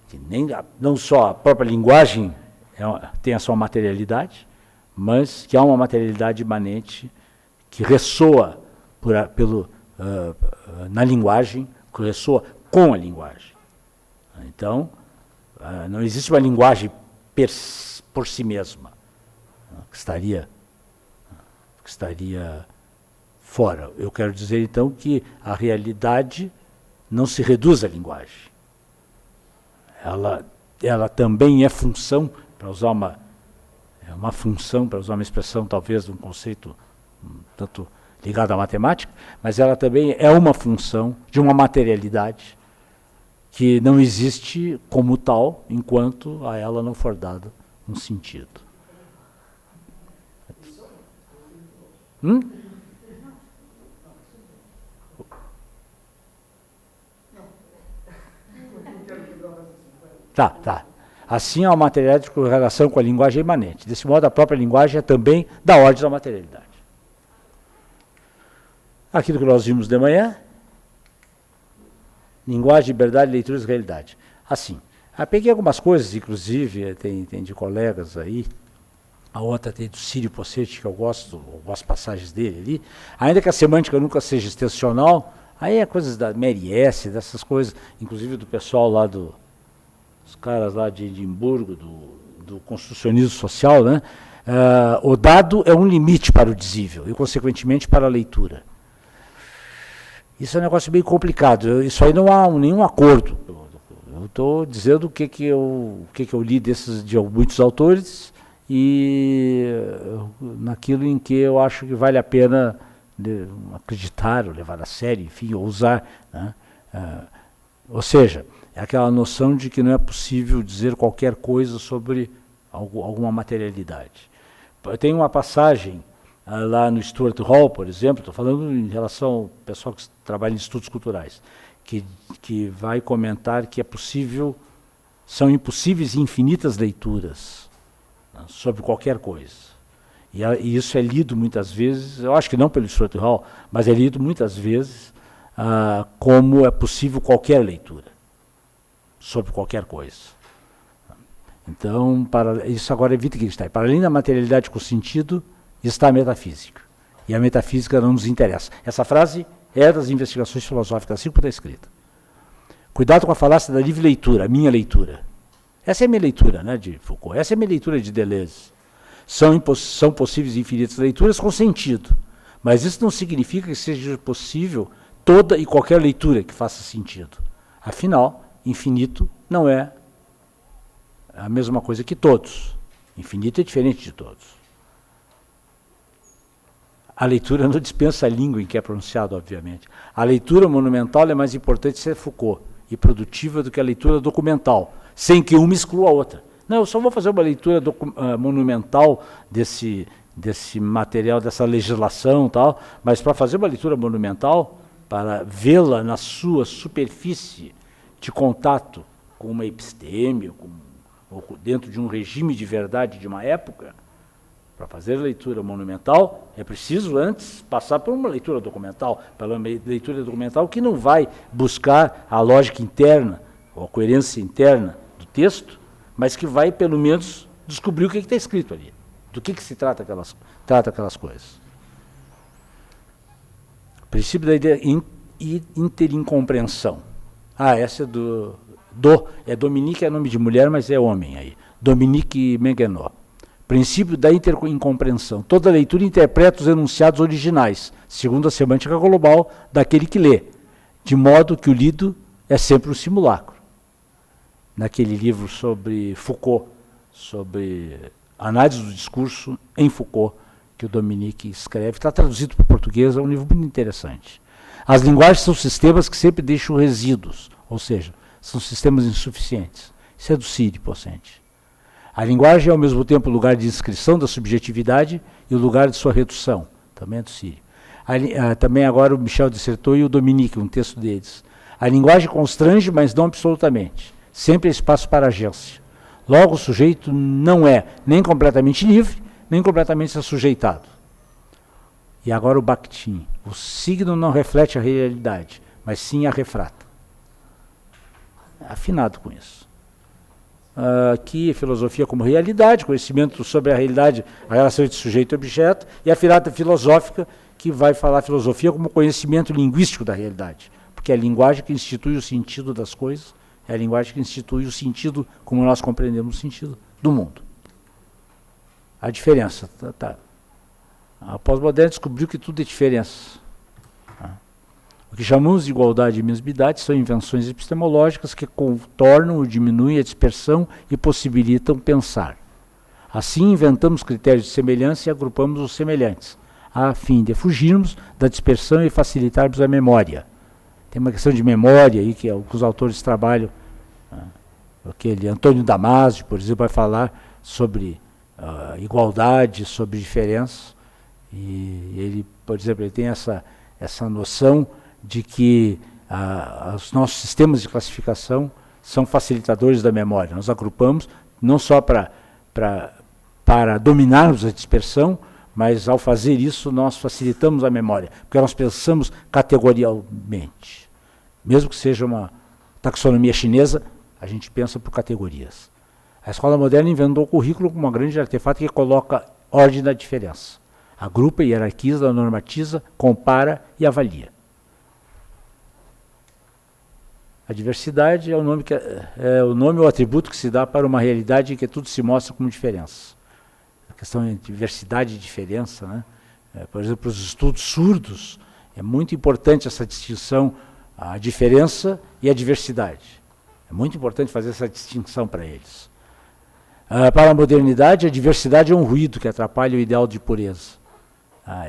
[SPEAKER 1] que não só a própria linguagem tem a sua materialidade, mas que há uma materialidade imanente que ressoa na linguagem, que ressoa com a linguagem. Então, não existe uma linguagem por si mesma, que estaria fora. Eu quero dizer, então, que a realidade não se reduz à linguagem. Ela também é função, para usar uma expressão, talvez, de um conceito tanto ligado à matemática, mas ela também é uma função de uma materialidade que não existe como tal, enquanto a ela não for dado um sentido. Tá. Assim, a materialidade com relação com a linguagem imanente. Desse modo, a própria linguagem é também da ordem da materialidade. Aquilo que nós vimos de manhã, linguagem, liberdade, leituras e realidade. Assim, peguei algumas coisas, inclusive, tem de colegas aí, a outra tem do Círio Poccetti, que eu gosto passagens dele ali, ainda que a semântica nunca seja extensional, aí é coisas da Mary S., dessas coisas, inclusive do pessoal lá os caras lá de Edimburgo, do construcionismo social, né? O dado é um limite para o dizível e, consequentemente, para a leitura. Isso é um negócio bem complicado. Isso aí não há nenhum acordo. Eu estou dizendo o que eu li de muitos autores e naquilo em que eu acho que vale a pena acreditar, ou levar a sério, enfim, ou usar, né? Ou seja, é aquela noção de que não é possível dizer qualquer coisa sobre alguma materialidade. Tem uma passagem lá no Stuart Hall, por exemplo, estou falando em relação ao pessoal que trabalha em estudos culturais, que vai comentar que são impossíveis infinitas leituras, né, sobre qualquer coisa. E isso é lido muitas vezes, eu acho que não pelo Stuart Hall, mas é lido muitas vezes como é possível qualquer leitura sobre qualquer coisa. Então, isso agora é Wittgenstein. Para além da materialidade com sentido, está a metafísica. E a metafísica não nos interessa. Essa frase é das investigações filosóficas, assim como está escrita. Cuidado com a falácia da livre leitura, a minha leitura. Essa é a minha leitura, né, de Foucault. Essa é a minha leitura de Deleuze. São possíveis infinitas leituras com sentido. Mas isso não significa que seja possível toda e qualquer leitura que faça sentido. Afinal, infinito não é a mesma coisa que todos. Infinito é diferente de todos. A leitura não dispensa a língua em que é pronunciado, obviamente. A leitura monumental é mais importante ser Foucault e produtiva do que a leitura documental, sem que uma exclua a outra. Não, eu só vou fazer uma leitura monumental desse material, dessa legislação e tal, mas para fazer uma leitura monumental, para vê-la na sua superfície de contato com uma episteme, ou dentro de um regime de verdade de uma época, para fazer a leitura monumental, é preciso antes passar por uma leitura documental, pela leitura documental que não vai buscar a lógica interna, ou a coerência interna do texto, mas que vai, pelo menos, descobrir o que está escrito ali, do que se trata aquelas coisas. O princípio da ideia interincompreensão. Essa é Dominique, é nome de mulher, mas é homem aí. Dominique Menguenot. Princípio da interincompreensão. Toda leitura interpreta os enunciados originais, segundo a semântica global daquele que lê, de modo que o lido é sempre um simulacro. Naquele livro sobre Foucault, sobre análise do discurso em Foucault, que o Dominique escreve, está traduzido para o português, é um livro muito interessante. As linguagens são sistemas que sempre deixam resíduos, ou seja, são sistemas insuficientes. Isso é do Ciri Pocente. A linguagem é ao mesmo tempo o lugar de inscrição da subjetividade e o lugar de sua redução, também é do Ciri. Também agora o Michel dissertou e o Dominique, um texto deles. A linguagem constrange, mas não absolutamente. Sempre há espaço para agência. Logo, o sujeito não é nem completamente livre, nem completamente assujeitado. E agora o Bakhtin. O signo não reflete a realidade, mas sim a refrata. Afinado com isso. Aqui, filosofia como realidade, conhecimento sobre a realidade, a relação entre sujeito e objeto, e a filada filosófica, que vai falar filosofia como conhecimento linguístico da realidade, porque é a linguagem que institui o sentido das coisas, é a linguagem que institui o sentido, como nós compreendemos o sentido do mundo. A diferença. A pós-moderna descobriu que tudo é diferença. O que chamamos de igualdade e mesmidade são invenções epistemológicas que contornam ou diminuem a dispersão e possibilitam pensar. Assim, inventamos critérios de semelhança e agrupamos os semelhantes, a fim de fugirmos da dispersão e facilitarmos a memória. Tem uma questão de memória aí, que é o que os autores trabalham. Aquele Antônio Damasio, por exemplo, vai falar sobre igualdade, sobre diferença. E ele, por exemplo, ele tem essa noção de que os nossos sistemas de classificação são facilitadores da memória. Nós agrupamos não só para dominarmos a dispersão, mas ao fazer isso nós facilitamos a memória, porque nós pensamos categorialmente. Mesmo que seja uma taxonomia chinesa, a gente pensa por categorias. A escola moderna inventou o currículo como um grande artefato que coloca ordem na diferença. Agrupa, hierarquiza, normatiza, compara e avalia. A diversidade é o nome ou atributo que se dá para uma realidade em que tudo se mostra como diferença. A questão de diversidade e diferença, né? Por exemplo, os estudos surdos, É muito importante essa distinção, a diferença e a diversidade. É muito importante fazer essa distinção para eles. Para a modernidade, a diversidade é um ruído que atrapalha o ideal de pureza.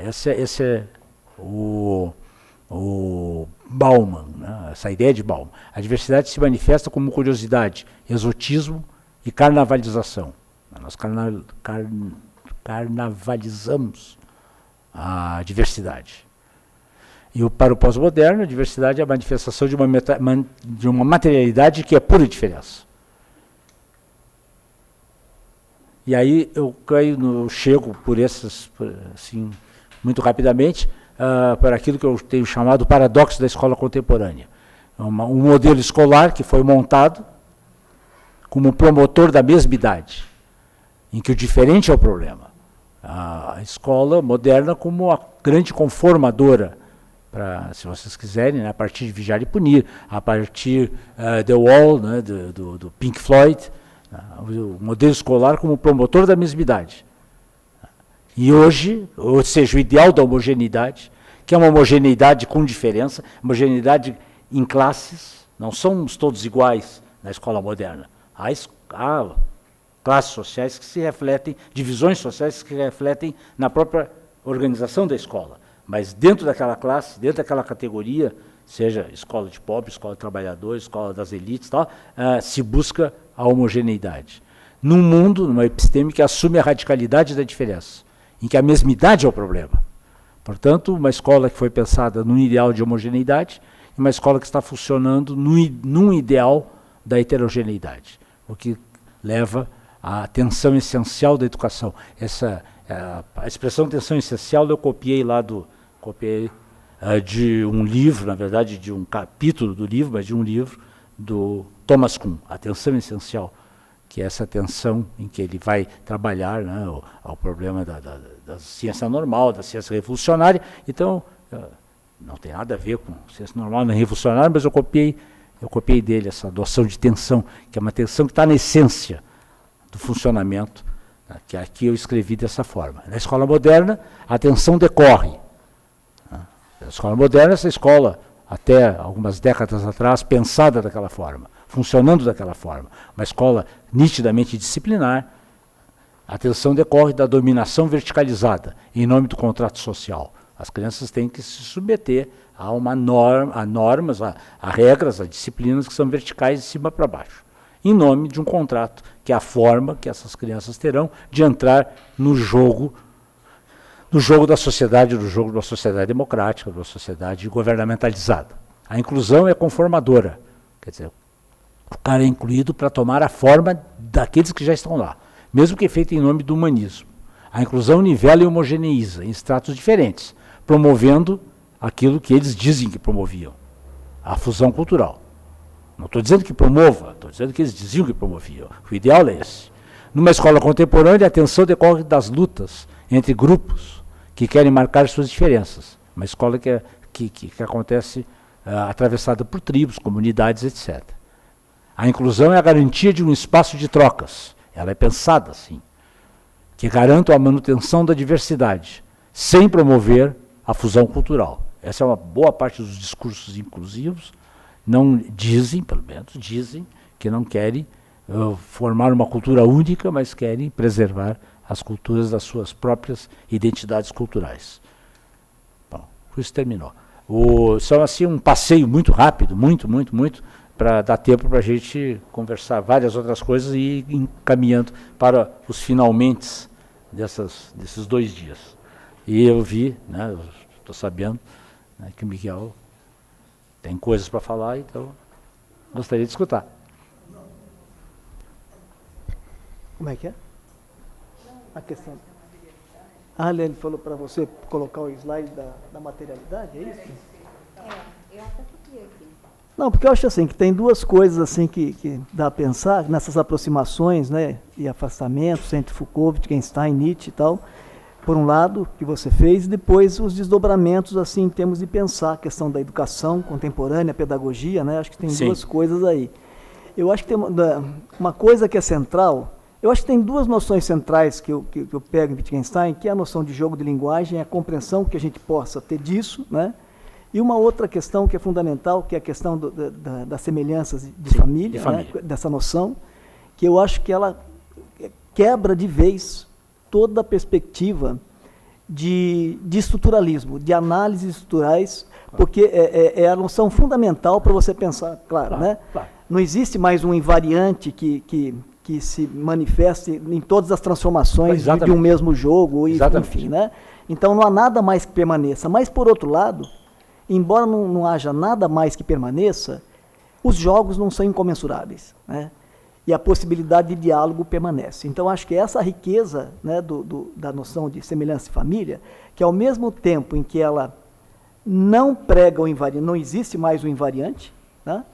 [SPEAKER 1] Esse é o Bauman, né? Essa ideia de Bauman. A diversidade se manifesta como curiosidade, exotismo e carnavalização. Nós carnavalizamos a diversidade. E para o pós-moderno, a diversidade é a manifestação de uma materialidade que é pura diferença. E aí eu chego por essas, assim, muito rapidamente, para aquilo que eu tenho chamado paradoxo da escola contemporânea. Um modelo escolar que foi montado como promotor da mesma idade, em que o diferente é o problema. A escola moderna como a grande conformadora, se vocês quiserem, né, a partir de Vigiar e Punir, a partir The Wall, né, do Pink Floyd, o modelo escolar como promotor da mesmidade. E hoje, ou seja, o ideal da homogeneidade, que é uma homogeneidade com diferença, homogeneidade em classes, não somos todos iguais na escola moderna. Há classes sociais que se refletem, divisões sociais que se refletem na própria organização da escola. Mas dentro daquela classe, dentro daquela categoria, seja escola de pobres, escola de trabalhadores, escola das elites, tal, se busca a homogeneidade. Num mundo, numa episteme que assume a radicalidade da diferença, em que a mesmidade é o problema. Portanto, uma escola que foi pensada num ideal de homogeneidade e uma escola que está funcionando num ideal da heterogeneidade, o que leva à tensão essencial da educação. A expressão tensão essencial eu copiei de um livro, na verdade, de um capítulo do livro, mas de um livro do Thomas Kuhn, A Tensão Essencial, que é essa tensão em que ele vai trabalhar, né, o problema da ciência normal, da ciência revolucionária. Então, não tem nada a ver com ciência normal nem revolucionária, mas eu copiei dele essa noção de tensão, que é uma tensão que está na essência do funcionamento, né, que aqui eu escrevi dessa forma. Na escola moderna, a tensão decorre. Na escola moderna, essa escola, até algumas décadas atrás, pensada daquela forma, funcionando daquela forma, uma escola nitidamente disciplinar, a tensão decorre da dominação verticalizada, em nome do contrato social. As crianças têm que se submeter a normas, a regras, a disciplinas que são verticais de cima para baixo, em nome de um contrato, que é a forma que essas crianças terão de entrar no jogo da sociedade, do jogo de uma sociedade democrática, de uma sociedade governamentalizada. A inclusão é conformadora, quer dizer, o cara é incluído para tomar a forma daqueles que já estão lá, mesmo que feito em nome do humanismo. A inclusão nivela e homogeneiza em estratos diferentes, promovendo aquilo que eles dizem que promoviam, a fusão cultural. Não estou dizendo que promova, estou dizendo que eles diziam que promoviam. O ideal é esse. Numa escola contemporânea, a tensão decorre das lutas entre grupos que querem marcar suas diferenças. Uma escola que acontece atravessada por tribos, comunidades, etc. A inclusão é a garantia de um espaço de trocas. Ela é pensada assim, que garanta a manutenção da diversidade, sem promover a fusão cultural. Essa é uma boa parte dos discursos inclusivos. Não dizem, pelo menos dizem, que não querem formar uma cultura única, mas querem preservar as culturas das suas próprias identidades culturais. Bom, isso terminou. Só assim um passeio muito rápido, muito, para dar tempo para a gente conversar várias outras coisas e ir encaminhando para os finalmente desses 2 dias. E eu vi, né, estou sabendo, né, que o Miguel tem coisas para falar, então gostaria de escutar.
[SPEAKER 3] Como é que é? A questão. Ele falou para você colocar o slide da materialidade, é isso?
[SPEAKER 4] Eu até copiei aqui.
[SPEAKER 3] Não, porque eu acho assim, que tem 2 coisas assim que dá a pensar, nessas aproximações, né, e afastamentos entre Foucault, Wittgenstein, Nietzsche e tal, por um lado, que você fez, e depois os desdobramentos, assim, em termos de pensar a questão da educação contemporânea, pedagogia, né, acho que tem Sim. 2 coisas aí. Eu acho que tem uma coisa que é central. Eu acho que tem 2 noções centrais que eu pego em Wittgenstein, que é a noção de jogo de linguagem, a compreensão que a gente possa ter disso, né? E uma outra questão que é fundamental, que é a questão das semelhanças de família,
[SPEAKER 1] de família.
[SPEAKER 3] né, dessa noção, que eu acho que ela quebra de vez toda a perspectiva de estruturalismo, de análises estruturais, porque é a noção fundamental para você pensar, claro, né?
[SPEAKER 1] Claro.
[SPEAKER 3] Não existe mais um invariante que se manifeste em todas as transformações de um mesmo jogo, e, enfim, né? Então não há nada mais que permaneça. Mas, por outro lado, embora não haja nada mais que permaneça, os jogos não são incomensuráveis, né? E a possibilidade de diálogo permanece. Então, acho que essa riqueza, né, da noção de semelhança e família, que ao mesmo tempo em que ela não prega o invariante, não existe mais o invariante, né,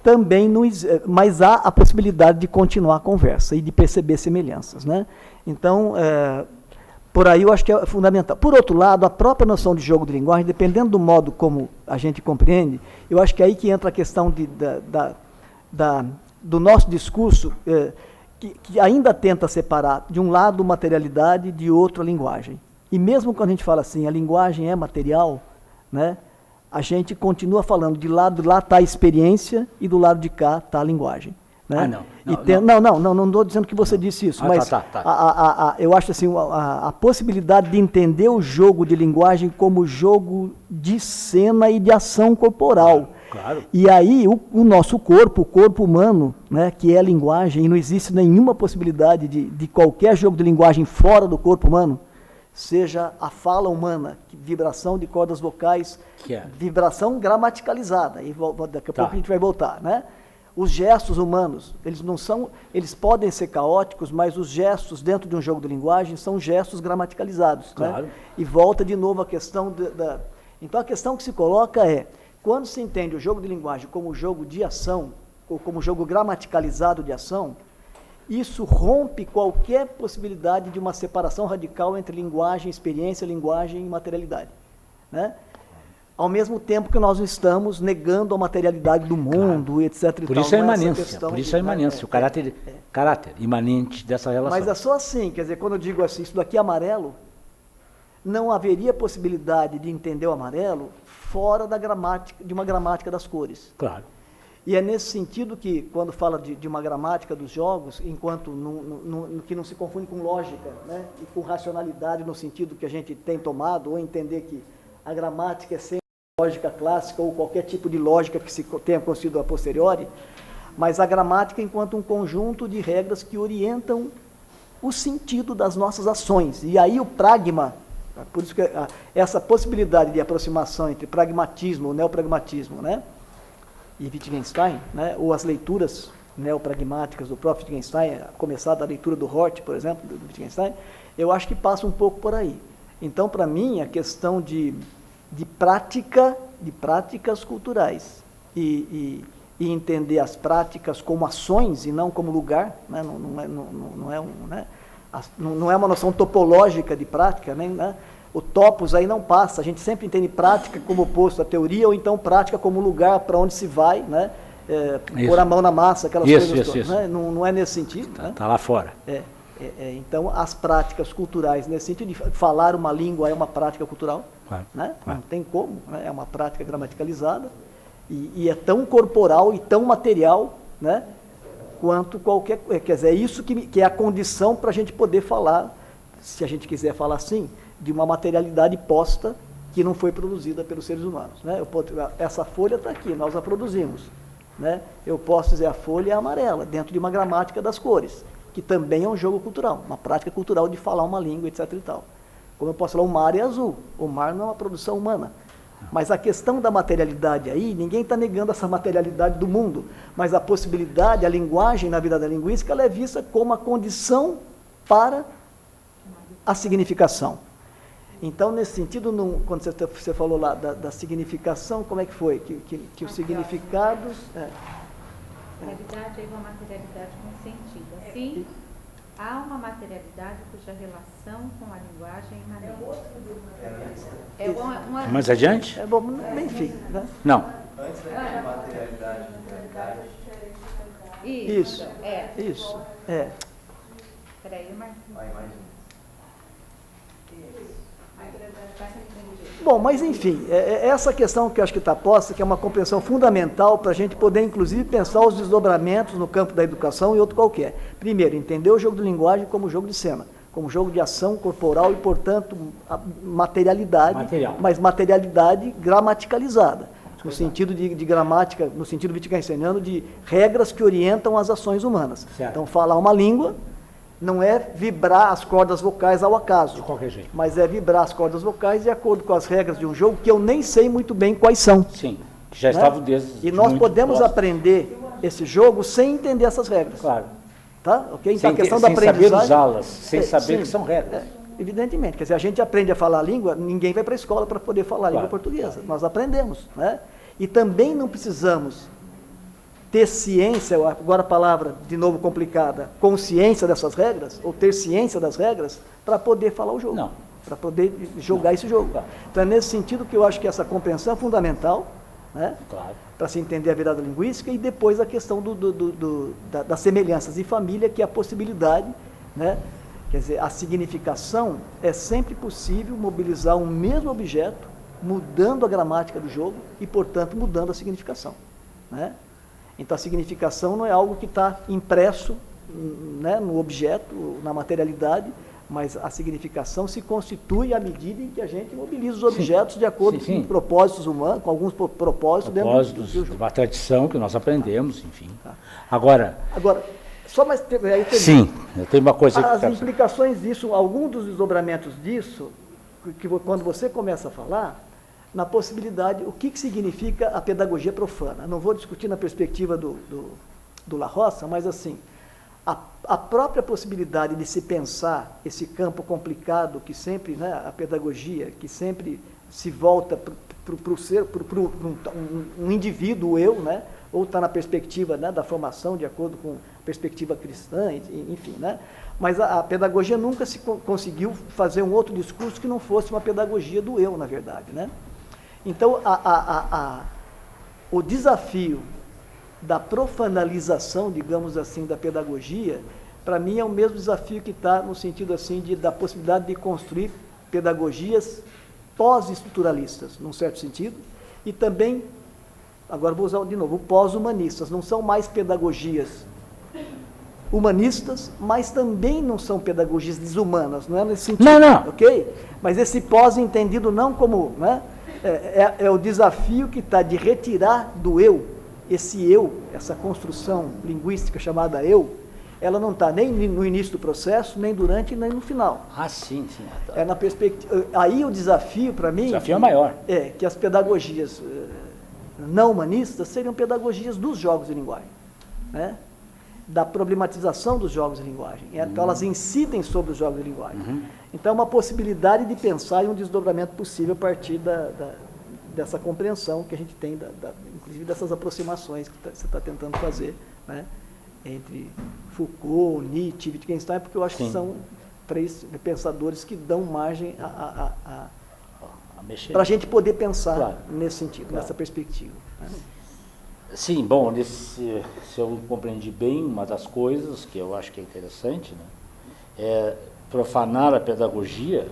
[SPEAKER 3] também não, mas há a possibilidade de continuar a conversa e de perceber semelhanças, né? Então, por aí eu acho que é fundamental. Por outro lado, a própria noção de jogo de linguagem, dependendo do modo como a gente compreende, eu acho que é aí que entra a questão do nosso discurso, que ainda tenta separar, de um lado, materialidade, de outro, a linguagem. E mesmo quando a gente fala assim, a linguagem é material, né, a gente continua falando, de lado lá está a experiência e do lado de cá está a linguagem. Né? Não estou dizendo que você disse isso, mas eu acho assim, a possibilidade de entender o jogo de linguagem como jogo de cena e de ação corporal.
[SPEAKER 1] Claro.
[SPEAKER 3] E aí o nosso corpo, o corpo humano, né, que é a linguagem, e não existe nenhuma possibilidade de qualquer jogo de linguagem fora do corpo humano, seja a fala humana, vibração de cordas vocais, vibração gramaticalizada, e daqui a pouco a gente vai voltar, né? Os gestos humanos, eles podem ser caóticos, mas os gestos dentro de um jogo de linguagem são gestos gramaticalizados.
[SPEAKER 1] Claro.
[SPEAKER 3] Né? E volta de novo a questão Então a questão que se coloca é, quando se entende o jogo de linguagem como jogo de ação, ou como jogo gramaticalizado de ação, isso rompe qualquer possibilidade de uma separação radical entre linguagem, experiência, linguagem e materialidade. Né? Ao mesmo tempo que nós estamos negando a materialidade do mundo, claro, etc.
[SPEAKER 1] Por isso a imanência, o caráter imanente dessa relação.
[SPEAKER 3] Mas é só assim, quer dizer, quando eu digo assim, isso daqui é amarelo, não haveria possibilidade de entender o amarelo fora de uma gramática das cores.
[SPEAKER 1] Claro.
[SPEAKER 3] E é nesse sentido que, quando fala de uma gramática dos jogos, enquanto que não se confunde com lógica, né, e com racionalidade no sentido que a gente tem tomado, ou entender que a gramática é sempre lógica clássica ou qualquer tipo de lógica que se tenha construído a posteriori, mas a gramática enquanto um conjunto de regras que orientam o sentido das nossas ações. E aí o pragma, por isso que essa possibilidade de aproximação entre pragmatismo, neopragmatismo, né, e Wittgenstein, né, ou as leituras neopragmáticas do próprio Wittgenstein, a começar da leitura do Hort, por exemplo, do Wittgenstein, eu acho que passa um pouco por aí. Então, para mim, a questão de práticas culturais e entender as práticas como ações e não como lugar, né, não é uma noção topológica de prática, né? O topos aí não passa, a gente sempre entende prática como oposto à teoria, ou então prática como lugar para onde se vai, né? Pôr a mão na massa, aquelas coisas todas. Né? Não é nesse sentido.
[SPEAKER 1] Está lá fora.
[SPEAKER 3] Então, as práticas culturais, nesse sentido de falar uma língua é uma prática cultural,
[SPEAKER 1] claro,
[SPEAKER 3] né?
[SPEAKER 1] Claro.
[SPEAKER 3] Não tem como, né? É uma prática gramaticalizada, e é tão corporal e tão material, né, quanto qualquer... Quer dizer, é isso que é a condição para a gente poder falar, se a gente quiser falar assim, de uma materialidade posta que não foi produzida pelos seres humanos. Né? Essa folha está aqui, nós a produzimos. Né? Eu posso dizer a folha é amarela, dentro de uma gramática das cores, que também é um jogo cultural, uma prática cultural de falar uma língua, etc. e tal. Como eu posso falar, o mar é azul, o mar não é uma produção humana. Mas a questão da materialidade aí, ninguém está negando essa materialidade do mundo, mas a possibilidade, a linguagem na vida da linguística, ela é vista como a condição para a significação. Então, nesse sentido, quando você falou lá da significação, como é que foi? Que os significados...
[SPEAKER 4] Materialidade é uma materialidade com sentido. Assim, há uma materialidade cuja relação com a linguagem é imanente.
[SPEAKER 1] Mais adiante?
[SPEAKER 3] Bom, enfim. Né?
[SPEAKER 1] Não.
[SPEAKER 5] Antes da materialidade,
[SPEAKER 3] Isso. Isso.
[SPEAKER 4] Peraí, Marquinhos.
[SPEAKER 5] imagina.
[SPEAKER 3] Bom, mas enfim, essa questão que eu acho que está posta, que é uma compreensão fundamental para a gente poder, inclusive, pensar os desdobramentos no campo da educação e outro qualquer. Primeiro, entender o jogo de linguagem como jogo de cena, como jogo de ação corporal e, portanto, a materialidade, mas materialidade gramaticalizada, no sentido de gramática, no sentido wittgensteiniano, de regras que orientam as ações humanas.
[SPEAKER 1] Certo.
[SPEAKER 3] Então, falar uma língua não é vibrar as cordas vocais ao acaso,
[SPEAKER 1] De qualquer jeito.
[SPEAKER 3] mas é vibrar as cordas vocais de acordo com as regras de um jogo que eu nem sei muito bem quais são.
[SPEAKER 1] Sim, que já estavam desde
[SPEAKER 3] E nós
[SPEAKER 1] muito
[SPEAKER 3] podemos
[SPEAKER 1] próximo.
[SPEAKER 3] aprender esse jogo sem entender essas regras.
[SPEAKER 1] Claro.
[SPEAKER 3] Tá? Ok? Então
[SPEAKER 1] Sem,
[SPEAKER 3] a questão da
[SPEAKER 1] sem saber
[SPEAKER 3] aprendizagem.
[SPEAKER 1] usá-las, sem saber
[SPEAKER 3] sim,
[SPEAKER 1] que são regras.
[SPEAKER 3] Evidentemente. Quer dizer, a gente aprende a falar a língua, ninguém vai para a escola para poder falar a língua
[SPEAKER 1] Claro.
[SPEAKER 3] portuguesa. Nós aprendemos. Né? E também não precisamos ter ciência, agora a palavra de novo complicada, consciência dessas regras, ou ter ciência das regras, para poder falar o jogo.
[SPEAKER 1] Não.
[SPEAKER 3] Para poder jogar esse jogo.
[SPEAKER 1] Claro.
[SPEAKER 3] Então é nesse sentido que eu acho que essa compreensão é fundamental, né?
[SPEAKER 1] Claro.
[SPEAKER 3] Para se entender a virada linguística, e depois a questão das semelhanças de família, que é a possibilidade, né? Quer dizer, a significação é sempre possível mobilizar um mesmo objeto, mudando a gramática do jogo e, portanto, mudando a significação. Né? Então, a significação não é algo que está impresso, né, no objeto, na materialidade, mas a significação se constitui à medida em que a gente mobiliza os objetos de acordo com propósitos humanos, com alguns propósitos dentro do
[SPEAKER 1] de
[SPEAKER 3] jogo.
[SPEAKER 1] uma tradição que nós aprendemos, enfim. Agora,
[SPEAKER 3] Só mais... Aí termino.
[SPEAKER 1] sim, eu tenho uma coisa que eu
[SPEAKER 3] As
[SPEAKER 1] quero
[SPEAKER 3] implicações disso, algum dos desdobramentos disso, que quando você começa a falar, na possibilidade, o que significa a pedagogia profana. Não vou discutir na perspectiva do La Roça, mas assim, a própria possibilidade de se pensar esse campo complicado que sempre, né, a pedagogia, que sempre se volta para o ser, para um indivíduo, eu, né, ou está na perspectiva, né, da formação de acordo com a perspectiva cristã, enfim, né? Mas a pedagogia nunca se conseguiu fazer um outro discurso que não fosse uma pedagogia do eu, na verdade, né? Então, o desafio da profanalização, digamos assim, da pedagogia, para mim é o mesmo desafio que está no sentido assim da possibilidade de construir pedagogias pós-estruturalistas, num certo sentido, e também, agora vou usar de novo, pós-humanistas. Não são mais pedagogias humanistas, mas também não são pedagogias desumanas, não é nesse sentido,
[SPEAKER 1] Não.
[SPEAKER 3] ok? Mas esse pós entendido não como, né, é o desafio que está de retirar do eu, essa construção linguística chamada eu, ela não está nem no início do processo, nem durante, nem no final.
[SPEAKER 1] sim.
[SPEAKER 3] É na perspectiva. Aí o desafio para mim.
[SPEAKER 1] O desafio é maior.
[SPEAKER 3] É que as pedagogias não humanistas seriam pedagogias dos jogos de linguagem, né? Da problematização dos jogos de linguagem. Então, elas incidem sobre os jogos de linguagem. Então, é uma possibilidade de pensar em um desdobramento possível a partir dessa compreensão que a gente tem, inclusive dessas aproximações que você está tentando fazer, né, entre Foucault, Nietzsche, Wittgenstein, porque eu acho que são três pensadores que dão margem para a gente poder pensar nesse sentido, nessa perspectiva. Né?
[SPEAKER 1] Sim, bom, se eu compreendi bem, uma das coisas que eu acho que é interessante, né, é profanar a pedagogia.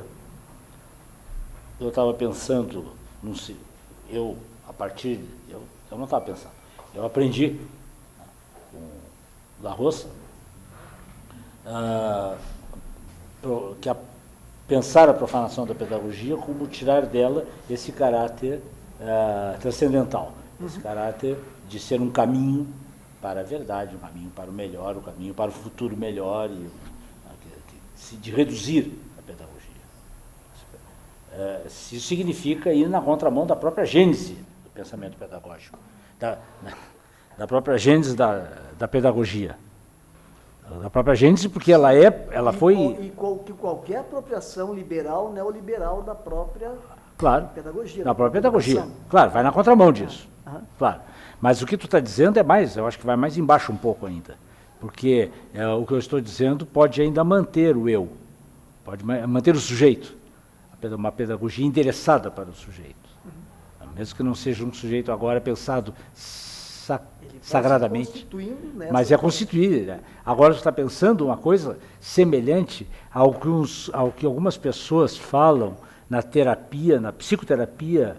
[SPEAKER 1] Eu estava pensando, eu não estava pensando, eu aprendi com La Roça pensar a profanação da pedagogia como tirar dela esse caráter transcendental, esse caráter de ser um caminho para a verdade, um caminho para o melhor, um caminho para o futuro melhor, de reduzir a pedagogia. Isso significa ir na contramão da própria gênese do pensamento pedagógico, da própria gênese da pedagogia. Da própria gênese, porque ela foi...
[SPEAKER 3] E qualquer apropriação liberal, neoliberal da própria pedagogia.
[SPEAKER 1] Da própria pedagogia. Claro, vai na contramão disso. Claro. Mas o que tu está dizendo eu acho que vai mais embaixo um pouco ainda. Porque o que eu estou dizendo pode ainda manter o eu, pode manter o sujeito. Uma pedagogia endereçada para o sujeito. Mesmo que não seja um sujeito agora pensado sagradamente, mas é constituído. Né? Agora você está pensando uma coisa semelhante ao que algumas pessoas falam na terapia, na psicoterapia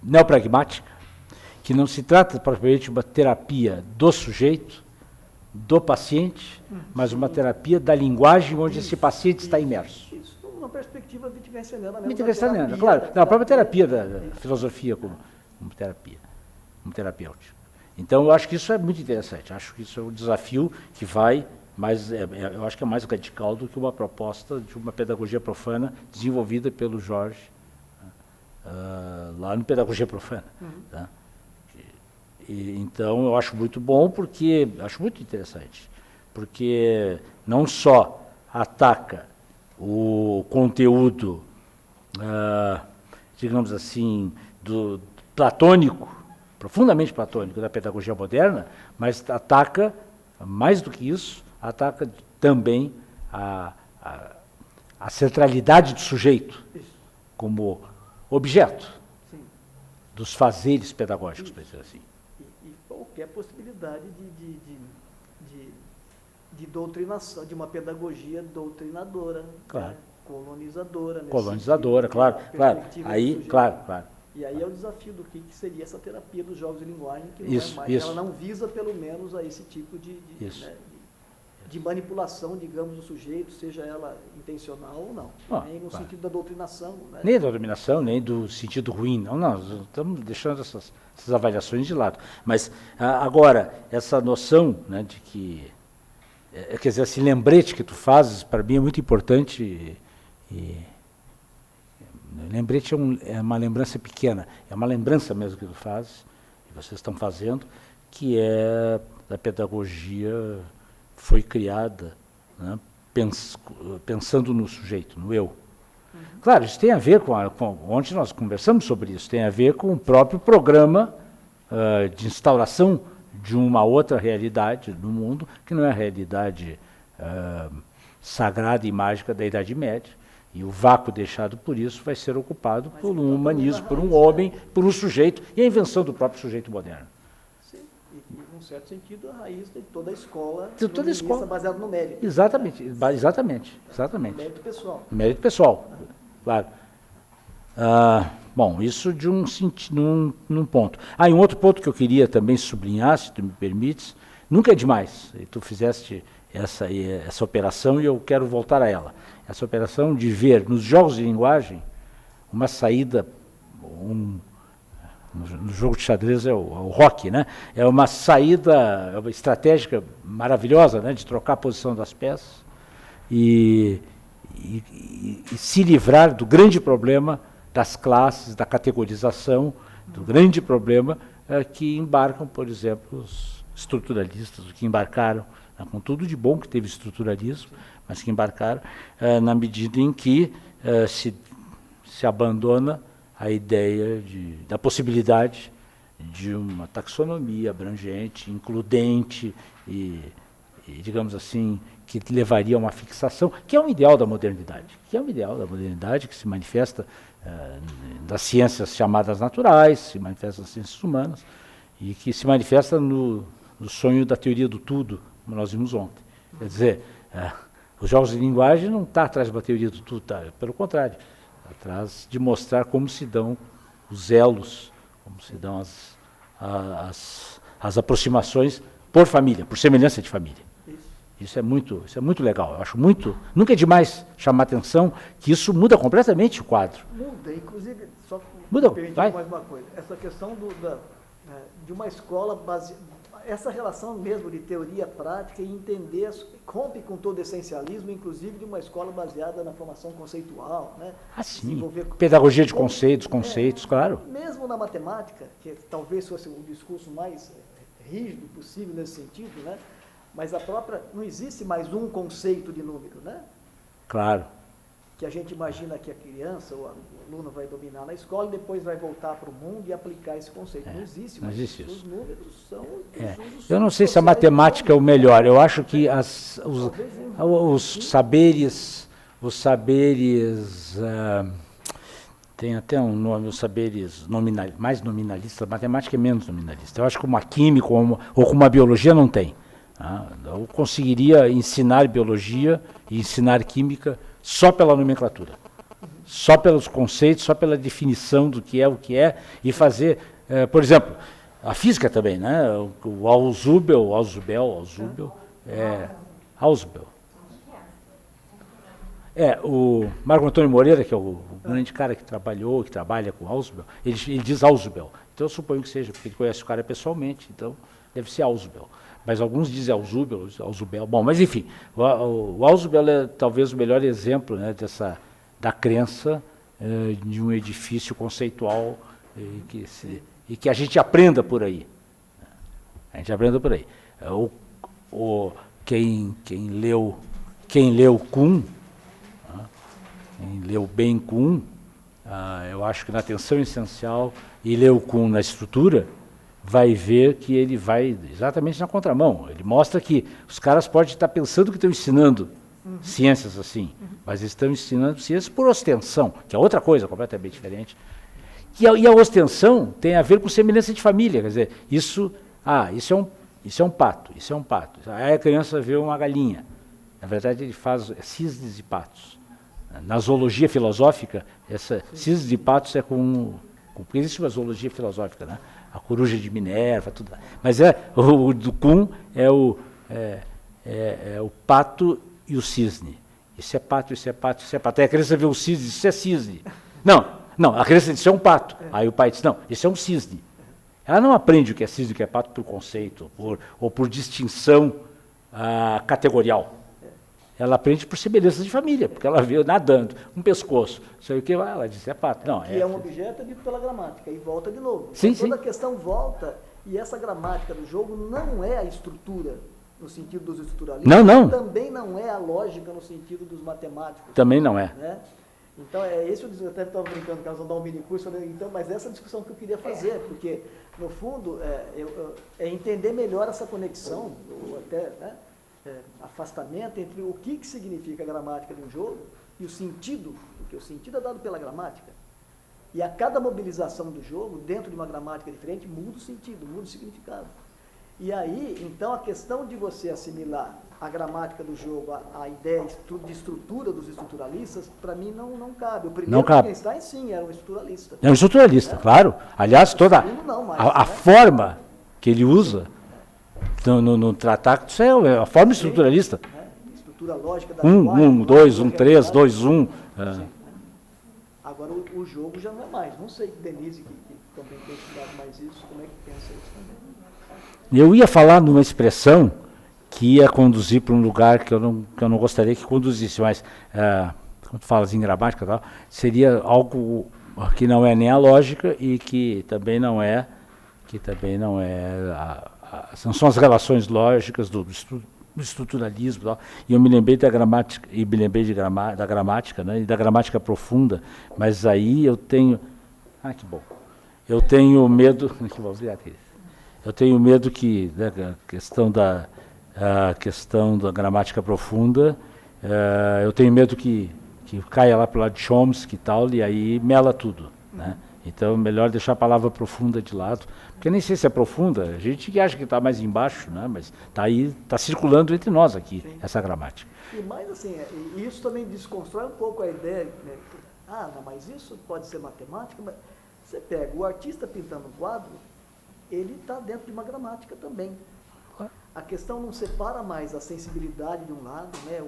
[SPEAKER 1] neopragmática, que não se trata propriamente de uma terapia do sujeito, do paciente, mas uma terapia da linguagem onde esse paciente está imerso.
[SPEAKER 3] Isso, uma perspectiva wittgensteiniana mesmo.
[SPEAKER 1] Wittgensteiniana, claro. A própria terapia da filosofia como terapia, como terapêutica. Então, eu acho que isso é muito interessante. Acho que isso é um desafio que vai, mas eu acho que é mais radical do que uma proposta de uma pedagogia profana desenvolvida pelo Jorge lá no Pedagogia Profana. Tá? Então, eu acho muito bom, porque acho muito interessante, porque não só ataca o conteúdo, digamos assim, do platônico, profundamente platônico da pedagogia moderna, mas ataca, mais do que isso, ataca também a centralidade do sujeito como objeto dos fazeres pedagógicos, para dizer assim.
[SPEAKER 3] E qualquer possibilidade de doutrinação, de uma pedagogia doutrinadora,
[SPEAKER 1] Claro.
[SPEAKER 3] né? Colonizadora.
[SPEAKER 1] Colonizadora, claro, claro. Aí, claro.
[SPEAKER 3] E aí é o desafio do que seria essa terapia dos jogos de linguagem, que não
[SPEAKER 1] Isso,
[SPEAKER 3] é mais,
[SPEAKER 1] isso.
[SPEAKER 3] ela não visa pelo menos a esse tipo
[SPEAKER 1] Isso.
[SPEAKER 3] né, de manipulação, digamos, do sujeito, seja ela intencional ou não. Nem no
[SPEAKER 1] claro.
[SPEAKER 3] sentido da doutrinação. Né?
[SPEAKER 1] Nem da dominação, nem do sentido ruim. Não, nós estamos deixando essas avaliações de lado. Mas, agora, essa noção, né, de que... quer dizer, esse lembrete que tu fazes, para mim, é muito importante. Lembrete é uma lembrança pequena, é uma lembrança mesmo que tu fazes, que vocês estão fazendo, que é da pedagogia foi criada, né, pensando no sujeito, no eu. Claro, isso tem a ver com ontem nós conversamos sobre isso, tem a ver com o próprio programa de instauração de uma outra realidade no mundo, que não é a realidade sagrada e mágica da Idade Média. E o vácuo deixado por isso vai ser ocupado por um humanismo, por um homem, por um sujeito, e a invenção do próprio sujeito moderno.
[SPEAKER 3] Sim, e num certo sentido, a raiz de toda a escola,
[SPEAKER 1] De toda a escola.
[SPEAKER 3] baseada no mérito.
[SPEAKER 1] Exatamente.
[SPEAKER 3] Mérito pessoal.
[SPEAKER 1] Mérito pessoal, claro. Bom, isso de num ponto. E um outro ponto que eu queria também sublinhar, se tu me permites, nunca é demais. E tu fizeste essa operação e eu quero voltar a ela. Essa operação de ver nos jogos de linguagem uma saída, no jogo de xadrez é o rock, né? É uma saída estratégica maravilhosa, né? De trocar a posição das peças e se livrar do grande problema das classes, da categorização, do grande problema que embarcam, por exemplo, os estruturalistas, os que embarcaram, com tudo de bom que teve estruturalismo, mas que embarcaram na medida em que se abandona a ideia da possibilidade de uma taxonomia abrangente, includente e, digamos assim, que levaria a uma fixação, que é um ideal da modernidade, que se manifesta das ciências chamadas naturais, se manifesta nas ciências humanas, e que se manifesta no sonho da teoria do tudo, como nós vimos ontem. Quer dizer, os jogos de linguagem não estão atrás de uma teoria do tudo, pelo contrário, atrás de mostrar como se dão os elos, como se dão as aproximações por família, por semelhança de família. Isso é muito legal. Eu acho nunca é demais chamar a atenção que isso muda completamente o quadro.
[SPEAKER 3] Muda, inclusive, só
[SPEAKER 1] Muda,
[SPEAKER 3] permitir
[SPEAKER 1] vai.
[SPEAKER 3] mais uma coisa. Essa questão de uma escola essa relação mesmo de teoria prática e entender, rompe com todo o essencialismo, inclusive de uma escola baseada na formação conceitual, né?
[SPEAKER 1] Sim. Pedagogia de conceitos, claro.
[SPEAKER 3] Mesmo na matemática, que talvez fosse o discurso mais rígido possível nesse sentido, né? Mas não existe mais um conceito de número, né?
[SPEAKER 1] Claro.
[SPEAKER 3] Que a gente imagina que a criança, o aluno vai dominar na escola e depois vai voltar para o mundo e aplicar esse conceito. Não existe mais.
[SPEAKER 1] Não existe isso.
[SPEAKER 3] Os números são...
[SPEAKER 1] Eu não sei se a matemática é o melhor. Eu acho que os saberes tem até um nome, os saberes mais nominalistas, a matemática é menos nominalista. Eu acho que uma química ou com uma biologia não tem. Eu conseguiria ensinar biologia e ensinar química só pela nomenclatura, só pelos conceitos, só pela definição do que é o que é, e fazer, por exemplo, a física também, né? O Ausubel, o Marco Antônio Moreira, que é o grande cara que trabalhou, que trabalha com Ausubel, ele diz Ausubel. Então eu suponho que seja, porque ele conhece o cara pessoalmente, então deve ser Ausubel. Mas alguns dizem Ausubel. Bom, mas enfim, o Ausubel é talvez o melhor exemplo, né, da crença de um edifício conceitual e que a gente aprenda por aí. A gente aprenda por aí. Quem leu Kuhn, quem leu bem Kuhn, eu acho que na atenção essencial, e leu Kuhn na estrutura, vai ver que ele vai exatamente na contramão. Ele mostra que os caras podem estar pensando que estão ensinando ciências assim, mas eles estão ensinando ciências por ostensão, que é outra coisa completamente diferente. E a ostensão tem a ver com semelhança de família, quer dizer, isso é um pato. Aí a criança vê uma galinha. Na verdade, ele faz cisnes e patos. Na zoologia filosófica, cisnes e patos é porque existe uma zoologia filosófica, né? A coruja de Minerva, tudo. Mas o do Kuhn é o pato e o cisne. Isso é pato, isso é pato, isso é pato. Aí a criança vê o cisne, isso é cisne. Não, a criança diz, isso é um pato. Aí o pai diz, não, isso é um cisne. Ela não aprende o que é cisne e o que é pato por conceito, ou por distinção categorial. Ela aprende por semelhanças de família, porque ela vê nadando, um pescoço, sei o que, ela diz, é pato. Não,
[SPEAKER 3] que é um objeto dito pela gramática, e volta de novo.
[SPEAKER 1] Sim,
[SPEAKER 3] então, toda
[SPEAKER 1] sim.
[SPEAKER 3] a questão volta, e essa gramática do jogo não é a estrutura, no sentido dos estruturalistas.
[SPEAKER 1] Não.
[SPEAKER 3] Também não é a lógica, no sentido dos matemáticos.
[SPEAKER 1] Também não é.
[SPEAKER 3] Né? Então, eu até estava brincando que elas vão dar um mini curso, então, mas essa discussão que eu queria fazer, porque, no fundo, é entender melhor essa conexão, ou até, né, afastamento entre o que significa a gramática de um jogo e o sentido, porque o sentido é dado pela gramática. E a cada mobilização do jogo, dentro de uma gramática diferente, muda o sentido, muda o significado. E aí, então, a questão de você assimilar a gramática do jogo, a ideia de estrutura dos estruturalistas, para mim não cabe. O primeiro Wittgenstein, sim, era um estruturalista.
[SPEAKER 1] É um estruturalista, claro. Aliás, toda a forma que ele usa no tratado, isso é a forma estruturalista.
[SPEAKER 3] Estrutura lógica da
[SPEAKER 1] 1, 2, 1, 3, 2, 1.
[SPEAKER 3] Agora, o jogo já não é mais. Não sei, Denise, que também tem estudado mais isso, como é que pensa isso também?
[SPEAKER 1] Eu ia falar numa expressão que ia conduzir para um lugar que eu não gostaria que conduzisse, mas, quando falas em gramática, tal, seria algo que não é nem a lógica e que também não é não são as relações lógicas do estruturalismo, tal. E eu me lembrei da gramática, e me lembrei da gramática, né, e da gramática profunda, mas aí eu tenho... que bom. Eu tenho medo... Eu tenho medo que, né, a questão da gramática profunda, eu tenho medo que caia lá para o lado de Chomsky e tal, e aí mela tudo, né? Então, melhor deixar a palavra profunda de lado, porque nem sei se é profunda, a gente que acha que está mais embaixo, né? Mas está aí, está circulando entre nós aqui, sim, essa gramática.
[SPEAKER 3] E mais assim, isso também desconstrói um pouco a ideia, né? Não, mas isso pode ser matemática, mas você pega o artista pintando um quadro, ele está dentro de uma gramática também. A questão não separa mais a sensibilidade de um lado, né?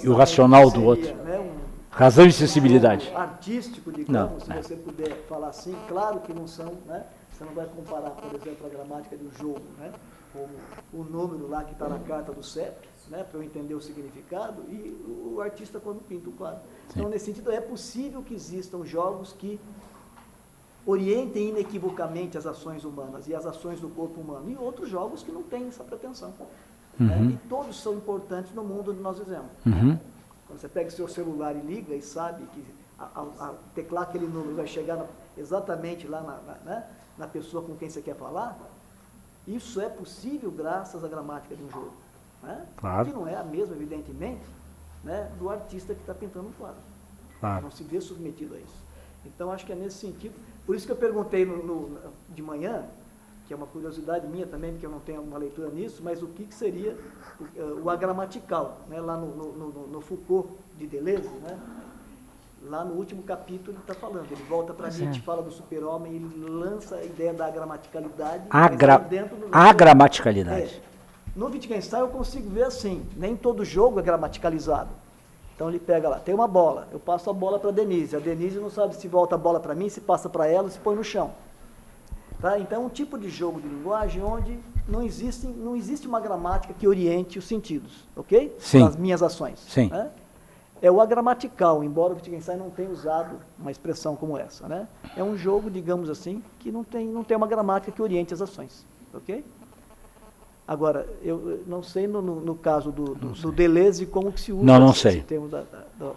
[SPEAKER 1] E o racional do outro.
[SPEAKER 3] Né,
[SPEAKER 1] razão e sensibilidade.
[SPEAKER 3] Artístico, digamos, se você puder falar assim, claro que não são, né? Você não vai comparar, por exemplo, a gramática de um jogo, né? Como o número lá que está na carta do CEP, né? Para eu entender o significado, e o artista quando pinta o quadro. Sim. Então, nesse sentido, é possível que existam jogos que orientem inequivocamente as ações humanas e as ações do corpo humano, e outros jogos que não têm essa pretensão. Né? E todos são importantes no mundo onde nós vivemos. Quando você pega o seu celular e liga e sabe que ao teclar aquele número vai chegar exatamente lá na pessoa com quem você quer falar, isso é possível graças à gramática de um jogo. Né?
[SPEAKER 1] Claro.
[SPEAKER 3] Que não é a mesma, evidentemente, né, do artista que está pintando um quadro.
[SPEAKER 1] Claro.
[SPEAKER 3] Não se vê submetido a isso. Então, acho que é nesse sentido. Por isso que eu perguntei de manhã, que é uma curiosidade minha também, porque eu não tenho uma leitura nisso, mas o que seria o agramatical, né? Lá no Foucault de Deleuze, né? Lá no último capítulo ele está falando, ele volta para Nietzsche, fala do super-homem, ele lança a ideia da gramaticalidade.
[SPEAKER 1] A gramaticalidade.
[SPEAKER 3] No Wittgenstein eu consigo ver assim, nem todo jogo é gramaticalizado. Então ele pega lá, tem uma bola, eu passo a bola para a Denise não sabe se volta a bola para mim, se passa para ela, se põe no chão. Tá? Então é um tipo de jogo de linguagem onde não existe uma gramática que oriente os sentidos, ok?
[SPEAKER 1] Sim.
[SPEAKER 3] As minhas ações.
[SPEAKER 1] Sim.
[SPEAKER 3] Né? É o agramatical, embora o Wittgenstein não tenha usado uma expressão como essa, né? É um jogo, digamos assim, que não tem uma gramática que oriente as ações, ok? Agora, eu não sei no caso do Deleuze como que se usa
[SPEAKER 1] não
[SPEAKER 3] esse
[SPEAKER 1] sei.
[SPEAKER 3] termo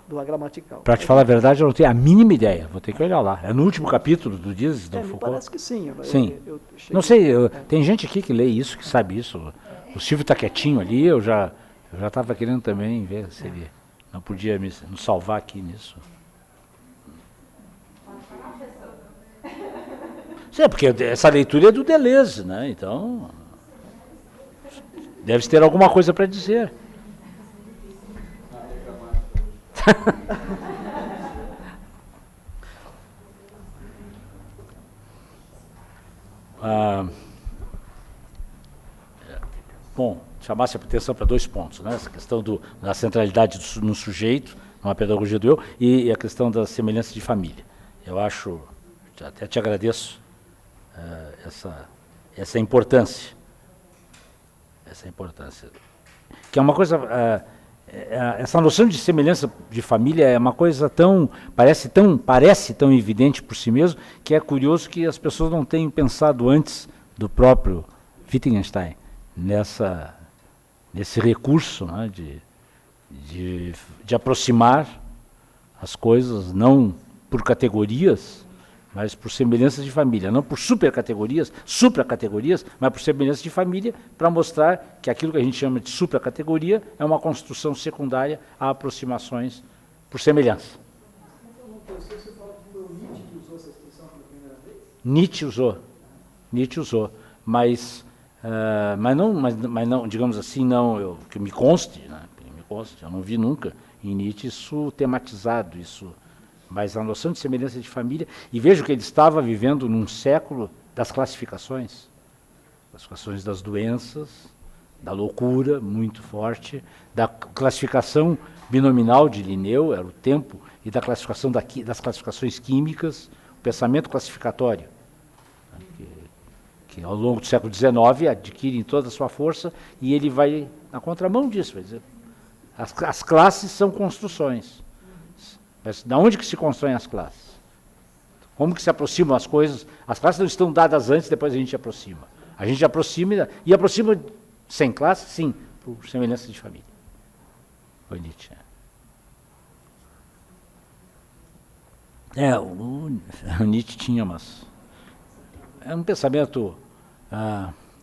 [SPEAKER 3] do agramatical.
[SPEAKER 1] Para te falar a verdade, eu não tenho a mínima ideia. Vou ter que olhar lá. É no último capítulo do Dias do
[SPEAKER 3] Me
[SPEAKER 1] Foucault.
[SPEAKER 3] parece que sim.
[SPEAKER 1] Sim.
[SPEAKER 3] Eu cheguei-
[SPEAKER 1] Não sei, tem gente aqui que lê isso, que sabe isso. O Silvio está quietinho ali, eu já estava querendo também ver se ele não podia nos salvar aqui nisso. Sim, porque essa leitura é do Deleuze, né? Então, deve ter alguma coisa para dizer. Bom, chamasse a atenção para 2 pontos, né? Essa questão da centralidade no sujeito, numa pedagogia do eu, e a questão da semelhança de família. Eu acho, até te agradeço essa importância. Essa importância. Que é uma coisa, essa noção de semelhança de família é uma coisa parece tão evidente por si mesmo, que é curioso que as pessoas não tenham pensado antes do próprio Wittgenstein nesse recurso, né, de aproximar as coisas não por categorias, mas por semelhanças de família, não por supracategorias, mas por semelhanças de família, para mostrar que aquilo que a gente chama de supracategoria é uma construção secundária a aproximações por semelhança.
[SPEAKER 3] Você fala que foi o Nietzsche que usou essa expressão pela primeira vez?
[SPEAKER 1] Nietzsche usou, mas não, digamos assim, que me conste, né, eu não vi nunca em Nietzsche isso tematizado, mas a noção de semelhança de família, e vejo que ele estava vivendo num século das classificações das doenças, da loucura muito forte, da classificação binominal de Linneu, era o tempo, e da classificação das classificações químicas, o pensamento classificatório, que ao longo do século XIX adquire toda a sua força, e ele vai na contramão disso, vai dizer, as classes são construções. Mas de onde que se constroem as classes? Como que se aproximam as coisas? As classes não estão dadas antes, depois a gente aproxima. A gente aproxima, e aproxima sem classe, sim, por semelhança de família. Foi Nietzsche. O Nietzsche tinha um pensamento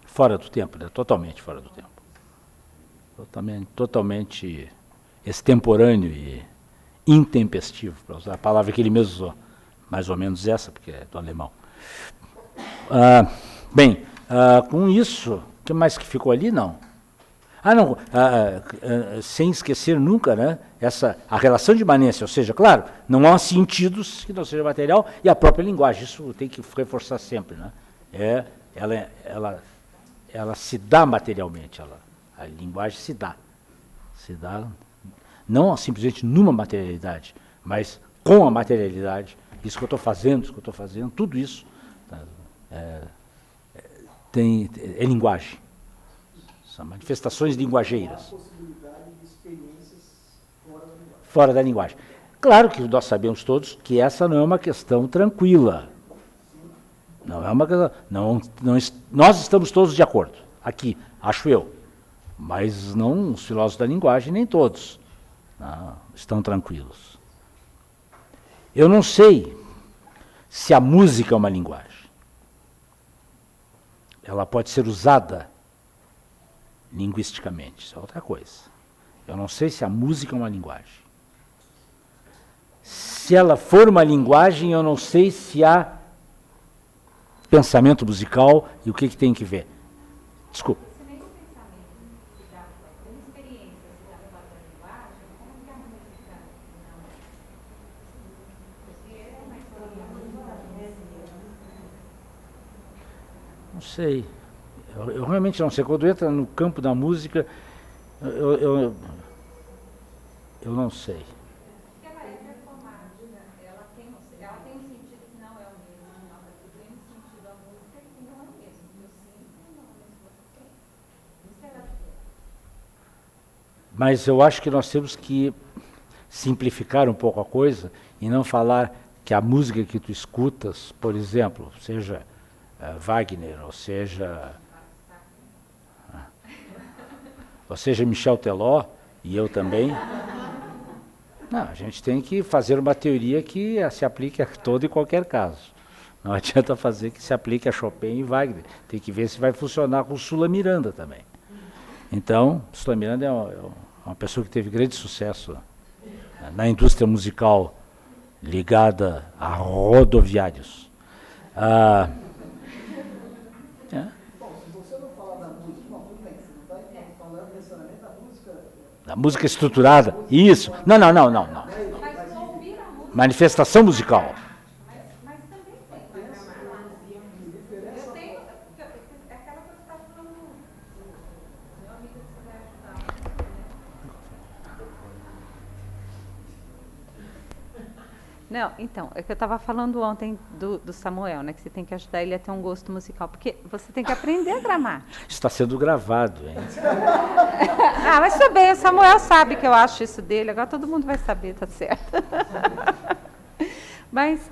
[SPEAKER 1] fora do tempo, né? Totalmente fora do tempo. Totalmente extemporâneo e intempestivo, para usar a palavra que ele mesmo usou, mais ou menos essa, porque é do alemão. Com isso, o que mais que ficou ali? Não. Sem esquecer nunca, né, a relação de imanência, ou seja, claro, não há sentidos que não seja material, e a própria linguagem, isso tem que reforçar sempre, né? Ela se dá materialmente, a linguagem se dá não simplesmente numa materialidade, mas com a materialidade, isso que eu estou fazendo, tudo isso é linguagem. São manifestações linguageiras.
[SPEAKER 3] A possibilidade de experiências
[SPEAKER 1] fora da linguagem. Claro que nós sabemos todos que essa não é uma questão tranquila. Não é uma questão. Nós estamos todos de acordo, aqui, acho eu. Mas não os filósofos da linguagem, nem todos. Não, estão tranquilos. Eu não sei se a música é uma linguagem. Ela pode ser usada linguisticamente, isso é outra coisa. Eu não sei se a música é uma linguagem. Se ela for uma linguagem, eu não sei se há pensamento musical e o que tem que ver. Desculpa.
[SPEAKER 4] Se nem o pensamento se dá pela experiência, se dá pela linguagem, como que a música não? Porque é uma experiência.
[SPEAKER 1] Não sei. Eu realmente não sei. Quando entra no campo da música, eu não sei.
[SPEAKER 4] Porque ela é performática, ela tem um sentido que não é o mesmo, não, mas tem um sentido a música que não é o mesmo. Eu sinto e não é o mesmo que tem. Isso é a
[SPEAKER 1] Mas eu acho que nós temos que simplificar um pouco a coisa e não falar que a música que tu escutas, por exemplo, seja Wagner, ou seja Michel Teló, e eu também. Não, a gente tem que fazer uma teoria que se aplique a todo e qualquer caso. Não adianta fazer que se aplique a Chopin e Wagner. Tem que ver se vai funcionar com o Sula Miranda também. Então, Sula Miranda é uma pessoa que teve grande sucesso na indústria musical ligada a rodoviários. A música estruturada, isso. Não.
[SPEAKER 4] Mas ouvir a música,
[SPEAKER 1] Manifestação musical.
[SPEAKER 4] mas também tem uma gramática. Eu tenho, é aquela que você está falando, meu amigo que você vai ajudar. Não, então, é que eu estava falando ontem do Samuel, né? Que você tem que ajudar ele a ter um gosto musical, porque você tem que aprender a gramática.
[SPEAKER 1] Está sendo gravado, hein?
[SPEAKER 4] Ah, mas tudo bem, o Samuel sabe que eu acho isso dele, agora todo mundo vai saber, tá certo. Mas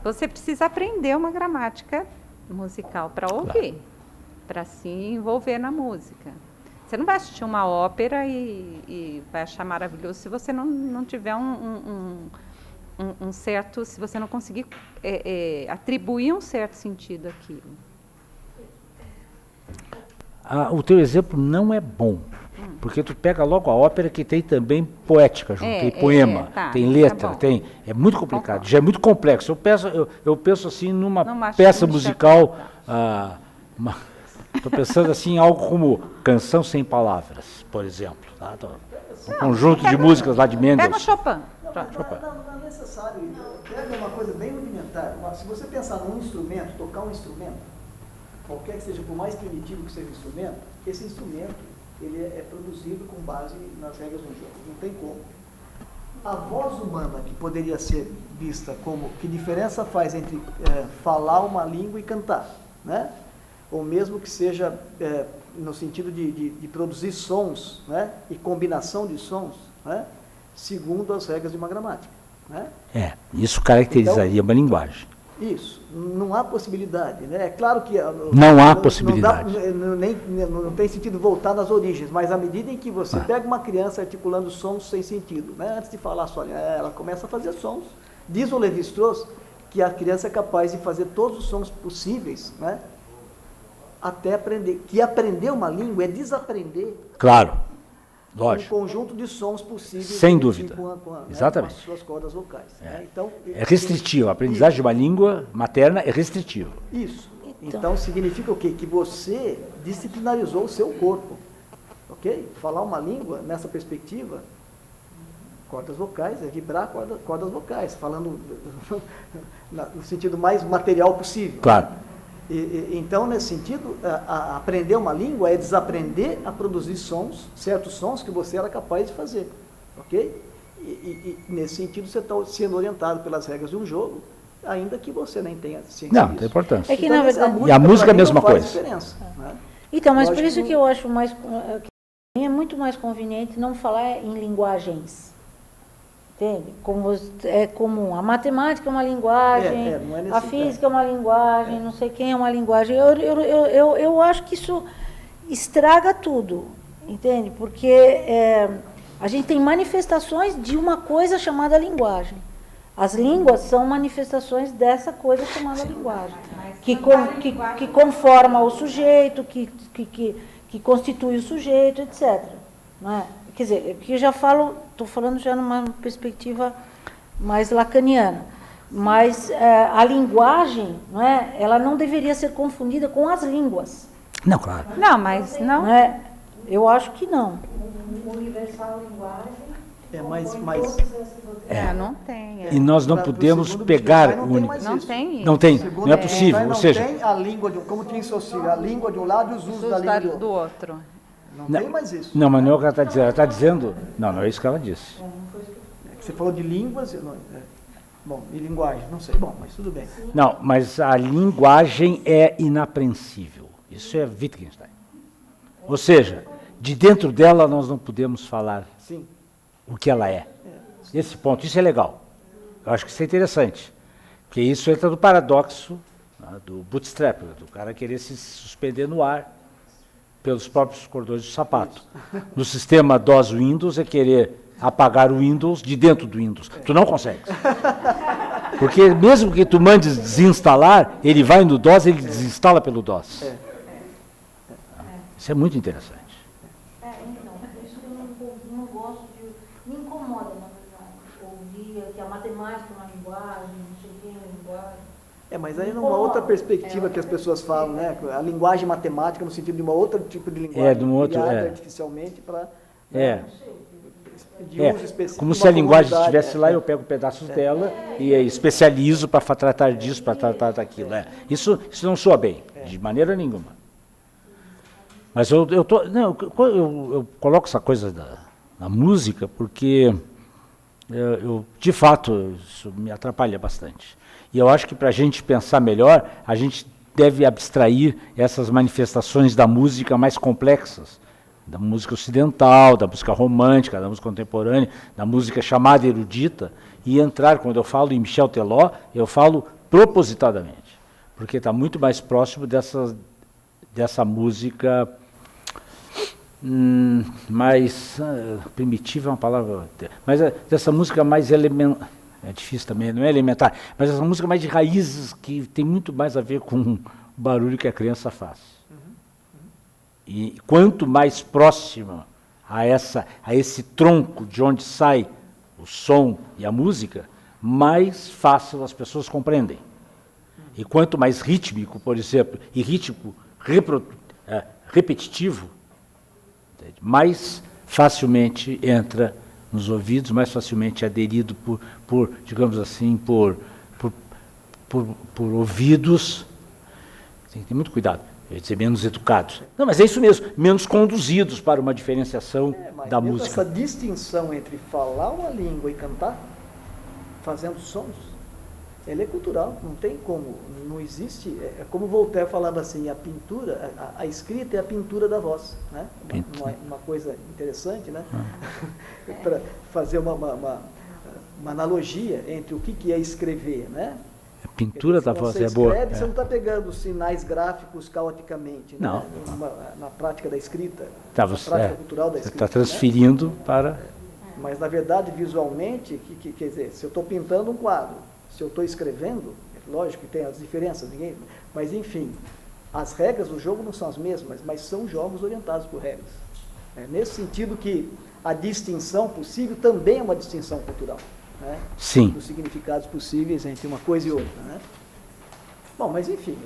[SPEAKER 4] você precisa aprender uma gramática musical para ouvir, para se envolver na música. Você não vai assistir uma ópera e vai achar maravilhoso se você não tiver um certo, se você não conseguir atribuir um certo sentido àquilo.
[SPEAKER 1] O teu exemplo não é bom, porque tu pega logo a ópera que tem também poética junto, tem poema, tem letra, é muito complicado, já é muito complexo. Eu penso assim numa peça musical, estou pensando assim em algo como Canção Sem Palavras, por exemplo. Tá? Um conjunto de músicas lá de Mendelssohn.
[SPEAKER 4] Pega o Chopin.
[SPEAKER 3] Não é necessário. Pega uma coisa bem rudimentar. Se você pensar num instrumento, tocar um instrumento, qualquer que seja, por mais primitivo que seja o instrumento, esse instrumento ele é produzido com base nas regras do jogo. Não tem como. A voz humana, que poderia ser vista como que diferença faz entre falar uma língua e cantar, né? Ou mesmo que seja no sentido de produzir sons, né? E combinação de sons, né? Segundo as regras de uma gramática, né?
[SPEAKER 1] Isso caracterizaria uma linguagem.
[SPEAKER 3] Isso, não há possibilidade, né? É claro que
[SPEAKER 1] não há possibilidade.
[SPEAKER 3] Não tem sentido voltar nas origens, mas à medida em que você pega uma criança articulando sons sem sentido, né? Antes de falar só, ela começa a fazer sons. Diz o Lévi-Strauss que a criança é capaz de fazer todos os sons possíveis, né? Até aprender. Que aprender uma língua é desaprender.
[SPEAKER 1] Claro, lógico.
[SPEAKER 3] Um conjunto de sons possíveis.
[SPEAKER 1] Sem dúvida.
[SPEAKER 3] Exatamente. Com as suas cordas vocais. Né? Então,
[SPEAKER 1] é restritivo. A aprendizagem de uma língua materna é restritivo.
[SPEAKER 3] Isso. Então significa o quê? Que você disciplinarizou o seu corpo. Ok? Falar uma língua, nessa perspectiva, cordas vocais, é vibrar cordas vocais, falando no sentido mais material possível.
[SPEAKER 1] Claro.
[SPEAKER 3] Então, nesse sentido, aprender uma língua é desaprender a produzir sons, certos sons que você era capaz de fazer, ok? E nesse sentido, você está sendo orientado pelas regras de um jogo, ainda que você nem tenha ciência
[SPEAKER 1] disso.
[SPEAKER 3] Não,
[SPEAKER 1] tem importância.
[SPEAKER 6] É que, na verdade,
[SPEAKER 1] e a música é a mesma coisa.
[SPEAKER 3] Né?
[SPEAKER 6] Então, mas por isso que eu acho é muito mais conveniente não falar em linguagens. Entende? É comum. A matemática é uma linguagem,
[SPEAKER 3] não é
[SPEAKER 6] a física é uma linguagem, não sei quem é uma linguagem. Eu acho que isso estraga tudo, entende? Porque a gente tem manifestações de uma coisa chamada linguagem. As línguas são manifestações dessa coisa chamada linguagem, que conforma o sujeito, que constitui o sujeito, etc. Não é? Quer dizer, que eu já estou falando já numa perspectiva mais lacaniana. Mas a linguagem, não é, ela não deveria ser confundida com as línguas.
[SPEAKER 1] Não, claro.
[SPEAKER 4] Não, mas não.
[SPEAKER 6] Não é? Eu acho que não. Universal linguagem.
[SPEAKER 4] Não tem.
[SPEAKER 1] E nós não
[SPEAKER 3] Pro
[SPEAKER 1] podemos
[SPEAKER 3] segundo
[SPEAKER 1] pegar
[SPEAKER 3] Wittgenstein não tem mais
[SPEAKER 4] Não
[SPEAKER 3] isso.
[SPEAKER 4] tem isso.
[SPEAKER 1] Não tem,
[SPEAKER 3] Segundo
[SPEAKER 1] não é
[SPEAKER 3] Wittgenstein,
[SPEAKER 1] possível. Ou
[SPEAKER 3] não
[SPEAKER 1] seja,
[SPEAKER 3] tem a língua, como tinha em Saussure, a língua de um lado e os usos da língua do outro.
[SPEAKER 4] do outro.
[SPEAKER 3] Não,
[SPEAKER 1] Não.
[SPEAKER 3] tem mais isso.
[SPEAKER 1] não, mas não é o que ela está dizendo. Ela está dizendo. Não é isso que ela disse.
[SPEAKER 3] É que você falou de línguas. Bom, e linguagem, não sei. Bom, mas tudo bem.
[SPEAKER 1] Não, mas a linguagem é inapreensível. Isso é Wittgenstein. Ou seja, de dentro dela nós não podemos falar
[SPEAKER 3] Sim.
[SPEAKER 1] o que ela é. Esse ponto, isso é legal. Eu acho que isso é interessante. Porque isso entra no paradoxo, né, do bootstrap, do cara querer se suspender no ar pelos próprios cordões do sapato. No sistema DOS Windows é querer apagar o Windows de dentro do Windows. Tu não consegue. Porque mesmo que tu mandes desinstalar, ele vai no DOS, ele desinstala pelo DOS. Isso é muito interessante.
[SPEAKER 6] Então, por isso que eu não gosto de... Me incomoda, na verdade, ouvir que a matemática é uma linguagem, não sei o que é uma linguagem.
[SPEAKER 3] Mas aí numa outra perspectiva que as pessoas falam, né? A linguagem matemática no sentido de uma outra tipo de linguagem
[SPEAKER 1] de um outro,
[SPEAKER 3] criada artificialmente para de
[SPEAKER 1] É,
[SPEAKER 3] uso específico.
[SPEAKER 1] como
[SPEAKER 3] de
[SPEAKER 1] se a
[SPEAKER 3] uma
[SPEAKER 1] linguagem
[SPEAKER 3] comunidade,
[SPEAKER 1] estivesse lá, eu pego pedaços dela e especializo para tratar disso, para tratar daquilo. Isso não soa bem, de maneira nenhuma. Mas eu coloco essa coisa da música porque, de fato, isso me atrapalha bastante. E eu acho que para a gente pensar melhor, a gente deve abstrair essas manifestações da música mais complexas, da música ocidental, da música romântica, da música contemporânea, da música chamada erudita, e entrar, quando eu falo em Michel Teló, eu falo propositadamente, porque está muito mais próximo dessa música mais primitiva, é uma palavra, mas dessa música mais elementar, é difícil também, não é elementar, mas essa música mais de raízes, que tem muito mais a ver com o barulho que a criança faz. E quanto mais próxima a esse tronco de onde sai o som e a música, mais fácil as pessoas compreendem. E quanto mais rítmico, por exemplo, e ritmo repetitivo, mais facilmente entra nos ouvidos, mais facilmente é aderido por digamos assim, por ouvidos. Tem que ter muito cuidado. Eu ia dizer menos educados. Não, mas é isso mesmo, menos conduzidos para uma diferenciação da música.
[SPEAKER 3] Essa distinção entre falar uma língua e cantar, fazendo sons, ela é cultural, não tem como, não existe, é como Voltaire falava assim, a pintura, a escrita é a pintura da voz, né? Uma coisa interessante, né? Para fazer uma analogia entre o que é escrever, né?
[SPEAKER 1] A pintura da voz é boa.
[SPEAKER 3] Você não está pegando sinais gráficos caoticamente,
[SPEAKER 1] não.
[SPEAKER 3] Né? Na prática da escrita,
[SPEAKER 1] na
[SPEAKER 3] prática cultural da escrita.
[SPEAKER 1] Você está transferindo, né? Para...
[SPEAKER 3] Mas, na verdade, visualmente, quer dizer, se eu estou pintando um quadro, se eu estou escrevendo, lógico que tem as diferenças, mas, enfim, as regras do jogo não são as mesmas, mas são jogos orientados por regras. Nesse sentido que a distinção possível também é uma distinção cultural. Né?
[SPEAKER 1] Sim.
[SPEAKER 3] Dos significados possíveis entre uma coisa e outra. Né? Bom, mas enfim,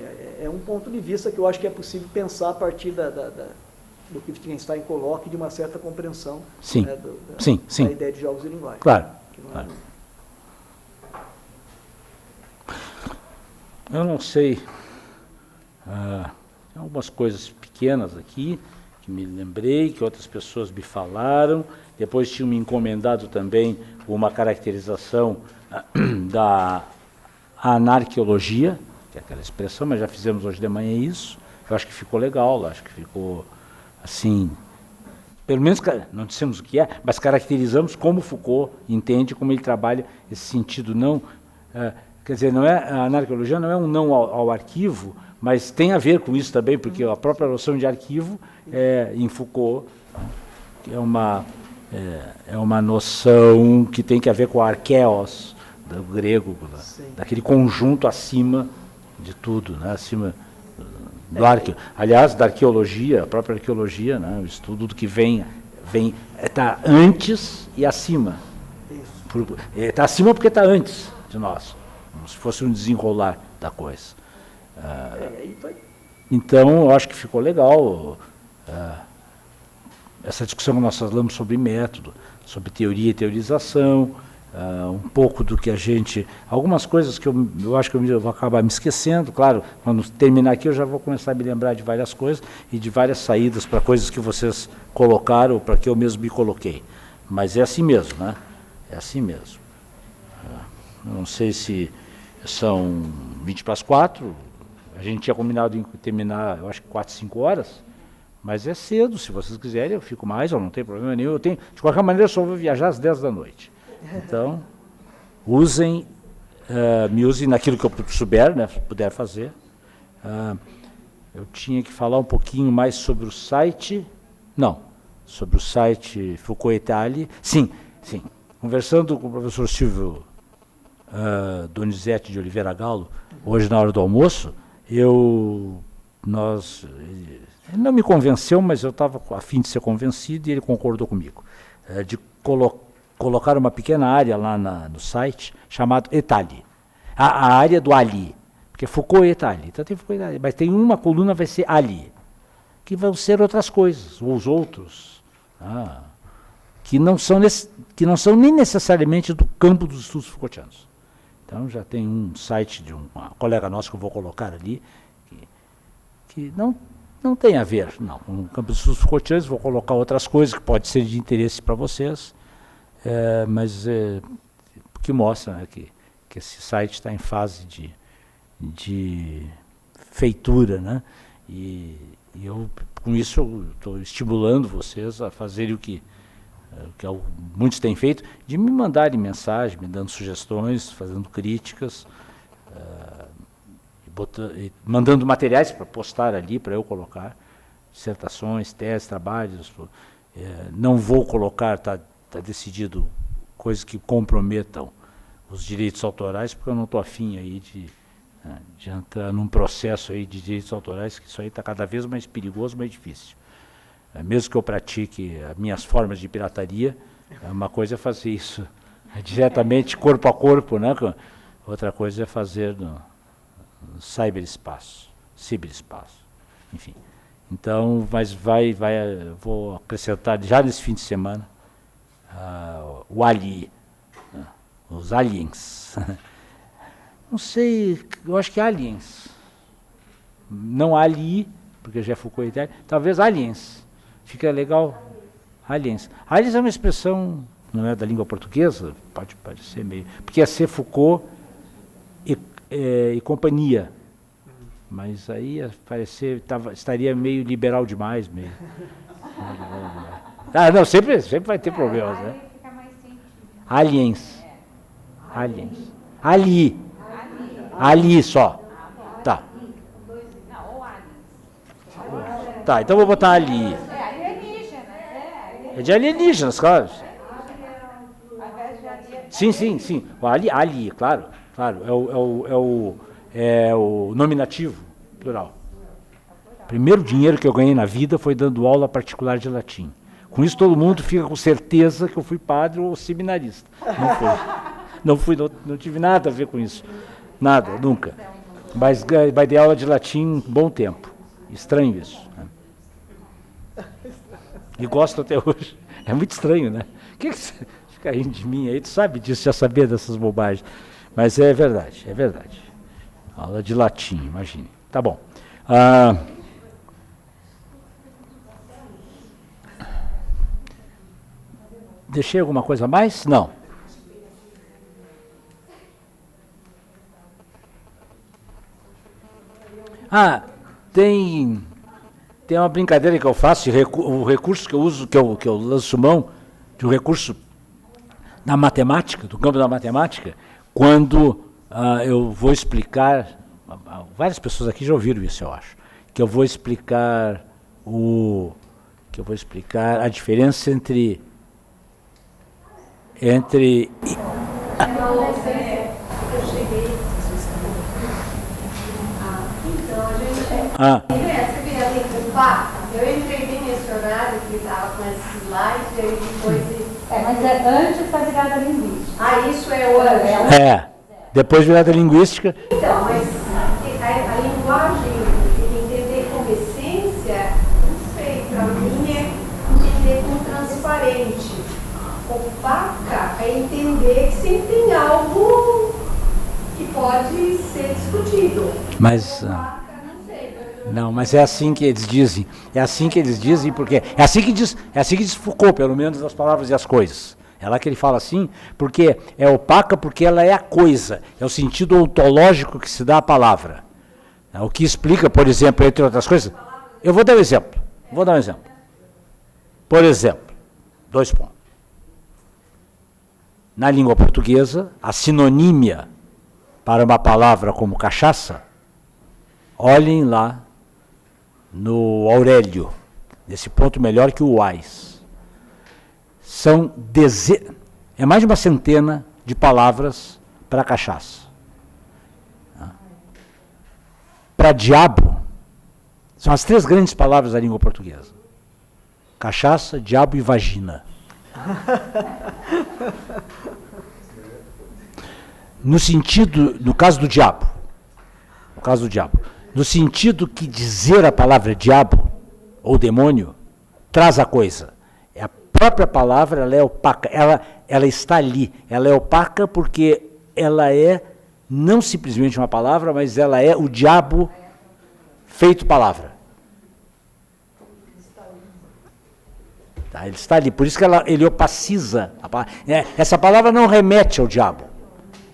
[SPEAKER 3] é um ponto de vista que eu acho que é possível pensar a partir do que Wittgenstein coloca e de uma certa compreensão.
[SPEAKER 1] Sim.
[SPEAKER 3] Né,
[SPEAKER 1] sim.
[SPEAKER 3] Da ideia de jogos de linguagem.
[SPEAKER 1] Claro. Claro. Eu não sei, tem algumas coisas pequenas aqui que me lembrei, que outras pessoas me falaram. Depois tinham me encomendado também uma caracterização da anarqueologia, que é aquela expressão, mas já fizemos hoje de manhã isso. Eu acho que ficou legal, acho que ficou assim, pelo menos não dissemos o que é, mas caracterizamos como Foucault entende, como ele trabalha esse sentido. Não, quer dizer, não é, a anarqueologia não é um não ao arquivo, mas tem a ver com isso também, porque a própria noção de arquivo em Foucault é uma noção que tem que ver com a arqueos, do grego, daquele conjunto acima de tudo, né? Acima do aliás, da arqueologia, a própria arqueologia, né? O estudo do que vem está antes e acima. Está acima porque está antes de nós. como se fosse um desenrolar da coisa. Então, eu acho que ficou legal essa discussão que nós falamos sobre método, sobre teoria e teorização, um pouco do que a gente... Algumas coisas que eu acho que eu vou acabar me esquecendo, claro, quando terminar aqui eu já vou começar a me lembrar de várias coisas e de várias saídas para coisas que vocês colocaram ou para que eu mesmo me coloquei. Mas é assim mesmo, né? É assim mesmo. Não sei se são 20 para as 4, a gente tinha combinado em terminar, eu acho que 4, 5 horas, mas é cedo, se vocês quiserem eu fico mais, eu não tenho problema nenhum. De qualquer maneira, eu só vou viajar às 10 da noite. Então, me usem naquilo que eu souber, né, puder fazer. Eu tinha que falar um pouquinho mais sobre o site, sobre o site Foucault Italy. Sim, conversando com o professor Silvio Donizete de Oliveira Galo, hoje na hora do almoço, ele não me convenceu, mas eu estava a fim de ser convencido e ele concordou comigo, de colocar uma pequena área lá no site chamada Italy, a área do Ali, porque Foucault e Italy, então tem Foucault e Italy, mas tem uma coluna vai ser Ali, que vão ser outras coisas, ou os outros, que não são nem necessariamente do campo dos estudos Foucaultianos. Então já tem um site de uma colega nossa que eu vou colocar ali, que não tem a ver, com o campo dos estudos Foucaultianos. Vou colocar outras coisas que podem ser de interesse para vocês, mas que mostra, né, que esse site está em fase de feitura, né? E eu, com isso, estou estimulando vocês a fazerem o que muitos têm feito, de me mandarem mensagem, me dando sugestões, fazendo críticas, mandando materiais para postar ali, para eu colocar, dissertações, teses, trabalhos. Não vou colocar, está decidido, coisas que comprometam os direitos autorais, porque eu não estou afim aí de entrar num processo aí de direitos autorais, que isso aí está cada vez mais perigoso, mais difícil. Mesmo que eu pratique as minhas formas de pirataria, uma coisa é fazer isso diretamente, corpo a corpo, né? Outra coisa é fazer no ciberespaço, enfim. Então, mas vou acrescentar já nesse fim de semana o Ali, os aliens. Não sei, eu acho que é aliens. Não Ali, porque já é Foucault e Italy, talvez aliens. Fica legal, aliens. Aliens é uma expressão, não é da língua portuguesa, pode parecer meio... Porque é ser Foucault e companhia. Mas aí estaria meio liberal demais, meio... não, sempre vai ter problemas, né? Aliens. Ali só. Tá. Tá, então vou botar ali. É de alienígenas, claro. Sim. Ali, claro. É o nominativo, plural. O primeiro dinheiro que eu ganhei na vida foi dando aula particular de latim. Com isso todo mundo fica com certeza que eu fui padre ou seminarista. Não tive nada a ver com isso. Nada, nunca. Mas dei aula de latim um bom tempo. Estranho isso. E gosto até hoje. É muito estranho, né? O que você fica rindo de mim aí? Tu sabe disso, já sabia dessas bobagens. Mas é verdade. Aula de latim, imagine. Tá bom. Deixei alguma coisa a mais? Não. Tem uma brincadeira que eu faço, o recurso que eu uso, que eu lanço mão, de um recurso na matemática, do campo da matemática, quando eu vou explicar, várias pessoas aqui já ouviram isso, eu acho, que eu vou explicar a diferença entre
[SPEAKER 7] eu entrei bem mencionado que estava com esses slides, e aí depois...
[SPEAKER 8] mas é antes da virada linguística.
[SPEAKER 7] Isso é hoje.
[SPEAKER 1] Depois vem a da linguística.
[SPEAKER 7] Então, mas a linguagem, entender como essência, não sei, para mim é entender como transparente. Opaca é entender que sempre tem algo que pode ser discutido.
[SPEAKER 1] Mas
[SPEAKER 7] Opaca, não sei.
[SPEAKER 1] não, mas é assim que eles dizem. É assim que eles dizem, porque é assim que diz Foucault, pelo menos nas palavras e as coisas. É lá que ele fala assim, porque é opaca porque ela é a coisa, é o sentido ontológico que se dá à palavra. É o que explica, por exemplo, entre outras coisas. Eu vou dar um exemplo. Por exemplo, 2 pontos. Na língua portuguesa, a sinonímia para uma palavra como cachaça, olhem lá no Aurélio, nesse ponto melhor que o Wise. É mais de uma centena de palavras para cachaça. Para diabo, são as 3 grandes palavras da língua portuguesa. Cachaça, diabo e vagina. No caso do diabo, no sentido que dizer a palavra diabo ou demônio traz a coisa. A própria palavra, ela é opaca, ela está ali, ela é opaca porque ela é não simplesmente uma palavra, mas ela é o diabo feito palavra. Tá, ele está ali, por isso que ele opaciza a palavra. Essa palavra não remete ao diabo.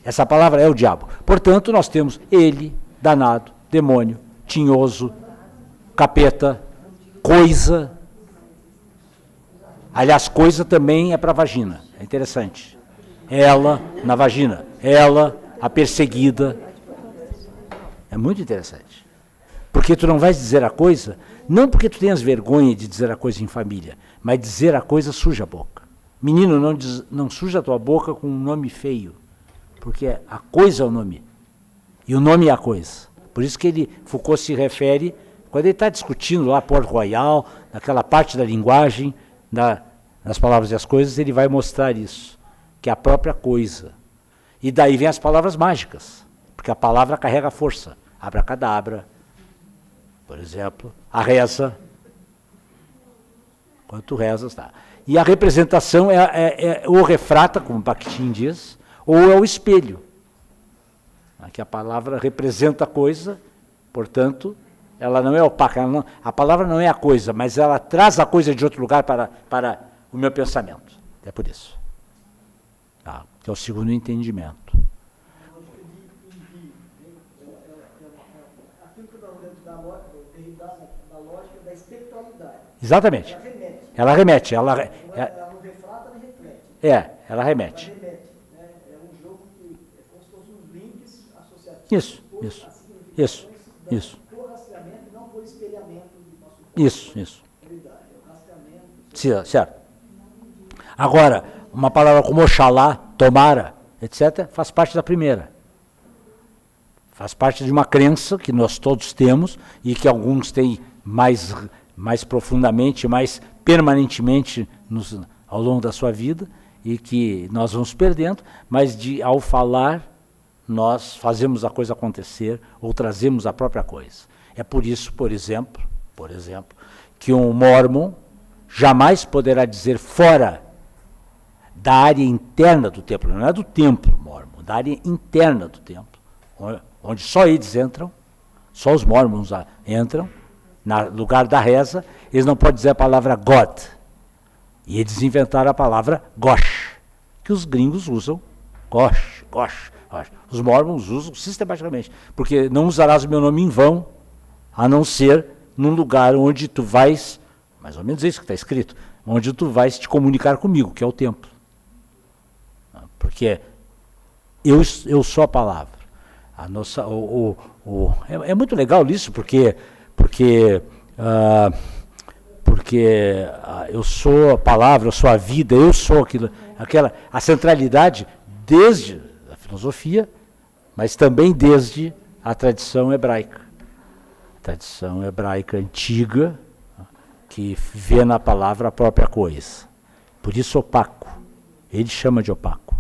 [SPEAKER 1] Essa palavra é o diabo. Portanto, nós temos ele, danado, demônio, tinhoso, capeta, coisa. Aliás, coisa também é para vagina. É interessante. Ela na vagina. Ela, a perseguida. É muito interessante. Porque tu não vais dizer a coisa, não porque tu tenhas vergonha de dizer a coisa em família, mas dizer a coisa suja a boca. Menino, não suja a tua boca com um nome feio. Porque a coisa é o nome. E o nome é a coisa. Por isso que Foucault se refere, quando ele está discutindo lá Port Royal, naquela parte da linguagem, nas palavras e as coisas, ele vai mostrar isso, que é a própria coisa. E daí vem as palavras mágicas, porque a palavra carrega força. Abracadabra, por exemplo, a reza. Quando tu rezas, tá. E a representação ou refrata, como Bakhtin diz, ou é o espelho. Que a palavra representa a coisa, portanto, ela não é opaca. A palavra não é a coisa, mas ela traz a coisa de outro lugar para o meu pensamento. É por isso. Tá? Que é o segundo entendimento.
[SPEAKER 3] Aquilo que da lógica da espectralidade.
[SPEAKER 1] Exatamente. Ela remete. Ela
[SPEAKER 3] não refrata nem reflete.
[SPEAKER 1] Ela remete.
[SPEAKER 3] É um jogo que é como se fossem uns links associativos.
[SPEAKER 1] Isso.
[SPEAKER 3] Por rastreamento e não por espelhamento do nosso
[SPEAKER 1] Isso. Certo. Agora, uma palavra como Oxalá, Tomara, etc., faz parte da primeira. Faz parte de uma crença que nós todos temos e que alguns têm mais profundamente, mais permanentemente ao longo da sua vida e que nós vamos perdendo, mas ao falar nós fazemos a coisa acontecer ou trazemos a própria coisa. É por isso, por exemplo, que um mormon jamais poderá dizer fora da área interna do templo, não é do templo mormon, da área interna do templo, onde só eles entram, só os mormons entram, no lugar da reza, eles não podem dizer a palavra God. E eles inventaram a palavra Gosh, que os gringos usam, Gosh. Os mormons usam sistematicamente, porque não usarás o meu nome em vão, a não ser num lugar onde tu vais, mais ou menos isso que está escrito, onde tu vais te comunicar comigo, que é o templo. Porque eu sou a palavra. É muito legal isso, porque eu sou a palavra, eu sou a vida, eu sou a centralidade desde a filosofia, mas também desde a tradição hebraica. A tradição hebraica antiga, que vê na palavra a própria coisa. Por isso opaco. Ele chama de opaco.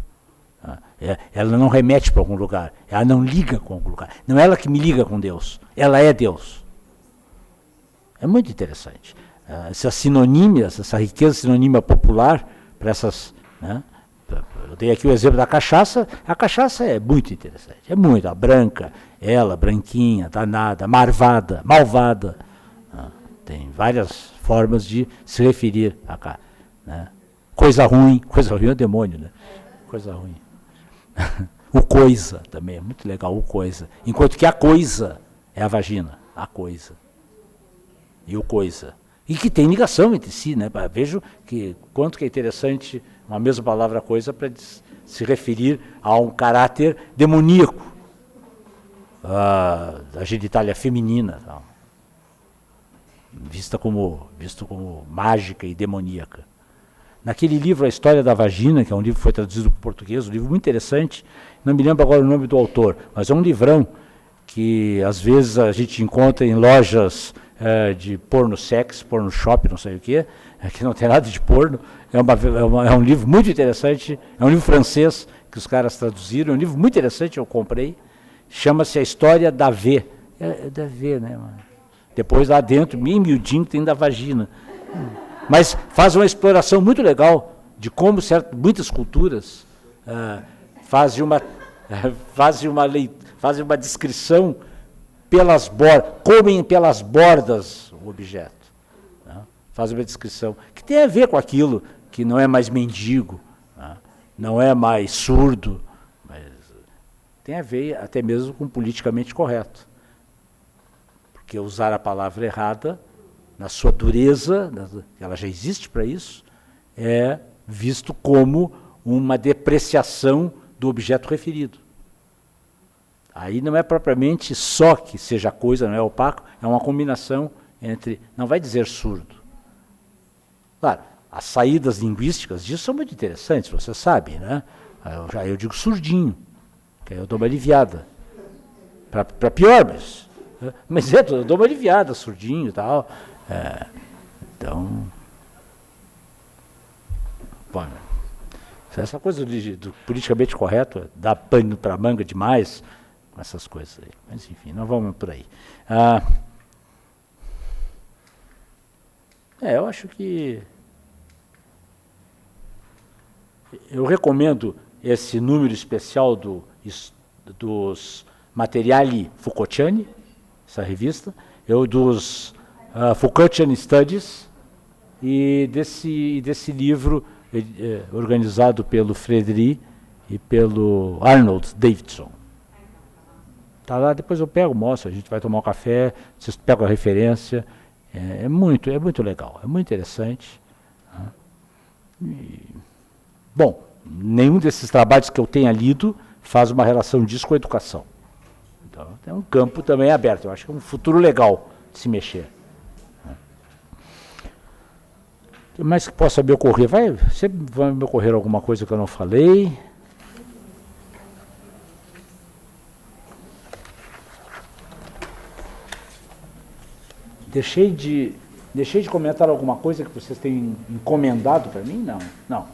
[SPEAKER 1] Ela não remete para algum lugar, ela não liga com algum lugar. Não é ela que me liga com Deus, ela é Deus. É muito interessante. Essas sinonímias, essa riqueza sinonímica popular para essas... Né? Eu dei aqui o exemplo da cachaça. A cachaça é muito interessante. É muito. A branca, ela, branquinha, danada, marvada, malvada. Tem várias formas de se referir a cá. Né? Coisa ruim é o demônio, né? Coisa ruim. O coisa também, é muito legal, o coisa. Enquanto que a coisa é a vagina, a coisa. E o coisa. E que tem ligação entre si, né? Vejo que quanto que é interessante uma mesma palavra coisa para se referir a um caráter demoníaco, a genitália feminina, tal. Visto como mágica e demoníaca. Naquele livro, A História da Vagina, que é um livro que foi traduzido para o português, um livro muito interessante, não me lembro agora o nome do autor, mas é um livrão que às vezes a gente encontra em lojas de porno sex, porno shop, não sei o quê, que não tem nada de porno. É um livro muito interessante, é um livro francês que os caras traduziram, é um livro muito interessante, eu comprei, chama-se A História da V. É da V, né, mano? Depois lá dentro, bem miudinho, tem da vagina. Mas faz uma exploração muito legal de como muitas culturas fazem uma descrição pelas bordas, comem pelas bordas o objeto. Né? Fazem uma descrição que tem a ver com aquilo que não é mais mendigo, né? Não é mais surdo, mas tem a ver até mesmo com politicamente correto. Porque usar a palavra errada, na sua dureza, ela já existe para isso, é visto como uma depreciação do objeto referido. Aí não é propriamente só que seja coisa, não é opaco, é uma combinação entre, não vai dizer surdo. Claro, as saídas linguísticas disso são muito interessantes, você sabe, né? Eu digo surdinho, que aí eu dou uma aliviada. Para pior, mas eu dou uma aliviada, surdinho e tal. Então, bom, essa coisa do politicamente correto dá pano para manga demais com essas coisas aí. Mas enfim, não vamos por aí. Eu acho que eu recomendo esse número especial dos Materiali Foucaultiani, essa revista, dos Foucaultian Studies, e desse livro organizado pelo Frédéric e pelo Arnold Davidson. Tá lá, depois eu pego, mostro, a gente vai tomar um café, vocês pegam a referência, é muito legal, é muito interessante. Bom, nenhum desses trabalhos que eu tenha lido faz uma relação disso com a educação. Então, é um campo também aberto, eu acho que é um futuro legal de se mexer. O que mais que possa me ocorrer? Sempre vai me ocorrer alguma coisa que eu não falei. Deixei de comentar alguma coisa que vocês têm encomendado para mim? Não.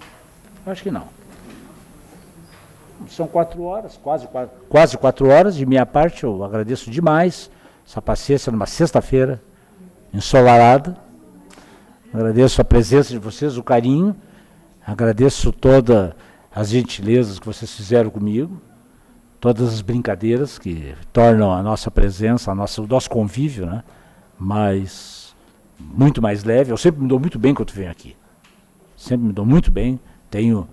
[SPEAKER 1] Acho que não. São 4 horas, quase 4 horas. De minha parte, eu agradeço demais essa paciência numa sexta-feira ensolarada. Agradeço a presença de vocês, o carinho. Agradeço todas as gentilezas que vocês fizeram comigo. Todas as brincadeiras que tornam a nossa presença, o nosso convívio, né, muito mais leve. Eu sempre me dou muito bem quando venho aqui. Sempre me dou muito bem. Tenho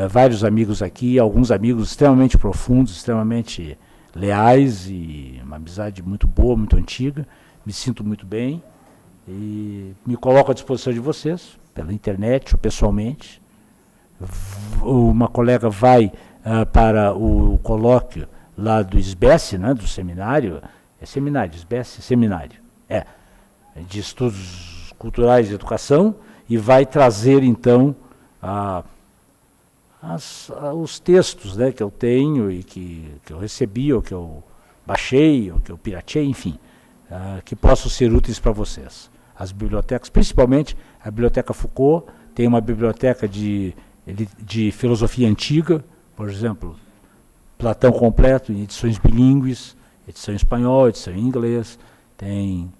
[SPEAKER 1] vários amigos aqui, alguns amigos extremamente profundos, extremamente leais e uma amizade muito boa, muito antiga. Me sinto muito bem e me coloco à disposição de vocês, pela internet ou pessoalmente. Uma colega vai para o colóquio lá do SBES, né, do seminário, seminário, de Estudos Culturais e Educação, e vai trazer então os textos, né, que eu tenho e que eu recebi, ou que eu baixei, ou que eu pirateei, enfim, que possam ser úteis para vocês. As bibliotecas, principalmente a Biblioteca Foucault, tem uma biblioteca de filosofia antiga, por exemplo, Platão completo em edições bilíngues, edição em espanhol, edição em inglês, tem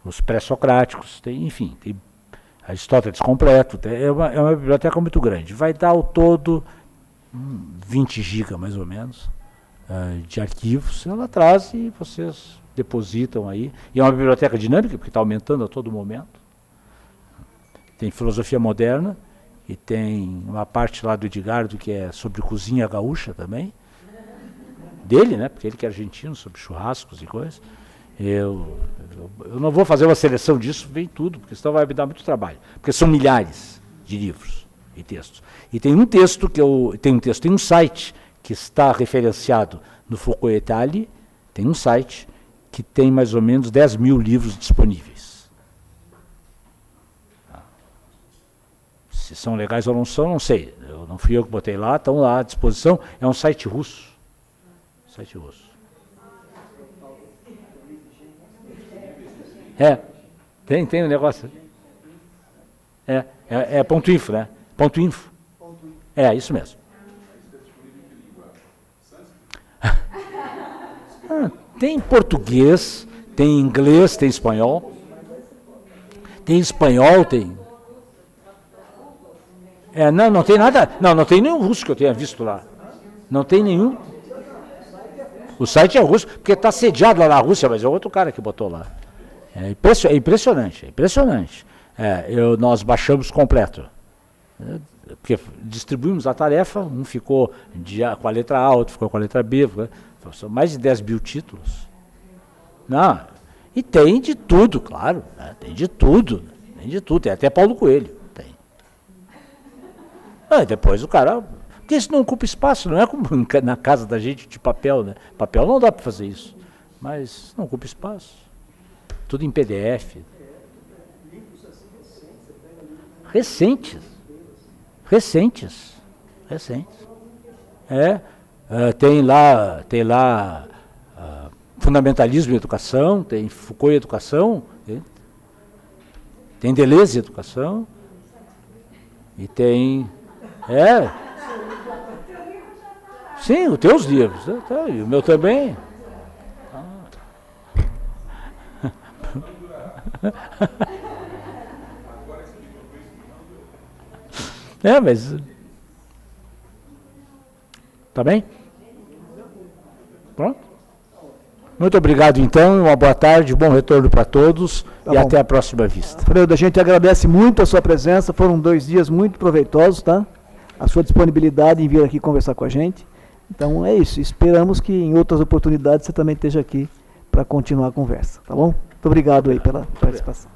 [SPEAKER 1] os pré-socráticos, tem, enfim, tem Aristóteles completo, é uma biblioteca muito grande. Vai dar ao todo 20 GB, mais ou menos, de arquivos. Ela traz e vocês depositam aí. E é uma biblioteca dinâmica, porque está aumentando a todo momento. Tem filosofia moderna, e tem uma parte lá do Edgardo que é sobre cozinha gaúcha também. Dele, né? Porque ele que é argentino, sobre churrascos e coisas. Eu não vou fazer uma seleção disso, vem tudo, porque senão vai me dar muito trabalho. Porque são milhares de livros e textos. E tem um texto tem um site que está referenciado no Foucault Italie, tem um site que tem mais ou menos 10 mil livros disponíveis. Se são legais ou não são, não sei. Não fui eu que botei lá, estão lá à disposição. É um site russo. Site russo. Tem um negócio. É ponto .info, né? Ponto .info. É, isso mesmo. Tem português, tem inglês, tem espanhol. Tem espanhol, tem... não tem nada... Não tem nenhum russo que eu tenha visto lá. Não tem nenhum. O site é russo, porque está sediado lá na Rússia, mas é outro cara que botou lá. É impressionante, é impressionante. Nós baixamos completo. Porque distribuímos a tarefa, um ficou com a letra A, outro ficou com a letra B, são mais de 10 mil títulos. Não, e tem de tudo, claro, né? Tem de tudo, tem até Paulo Coelho, tem. Depois o cara, porque isso não ocupa espaço, não é como na casa da gente de papel, né? Papel não dá para fazer isso, mas não ocupa espaço. Tudo em PDF. Recentes. Tem lá fundamentalismo em educação, tem Foucault em educação, tem Deleuze em educação, e tem... Sim, os teus livros, e o meu também. Mas... Tá bem? Pronto? Muito obrigado, então, uma boa tarde, bom retorno para todos e até a próxima vista.
[SPEAKER 3] Freud, a gente agradece muito a sua presença, foram 2 dias muito proveitosos, tá? A sua disponibilidade em vir aqui conversar com a gente. Então é isso, esperamos que em outras oportunidades você também esteja aqui para continuar a conversa, tá bom? Muito obrigado aí pela participação.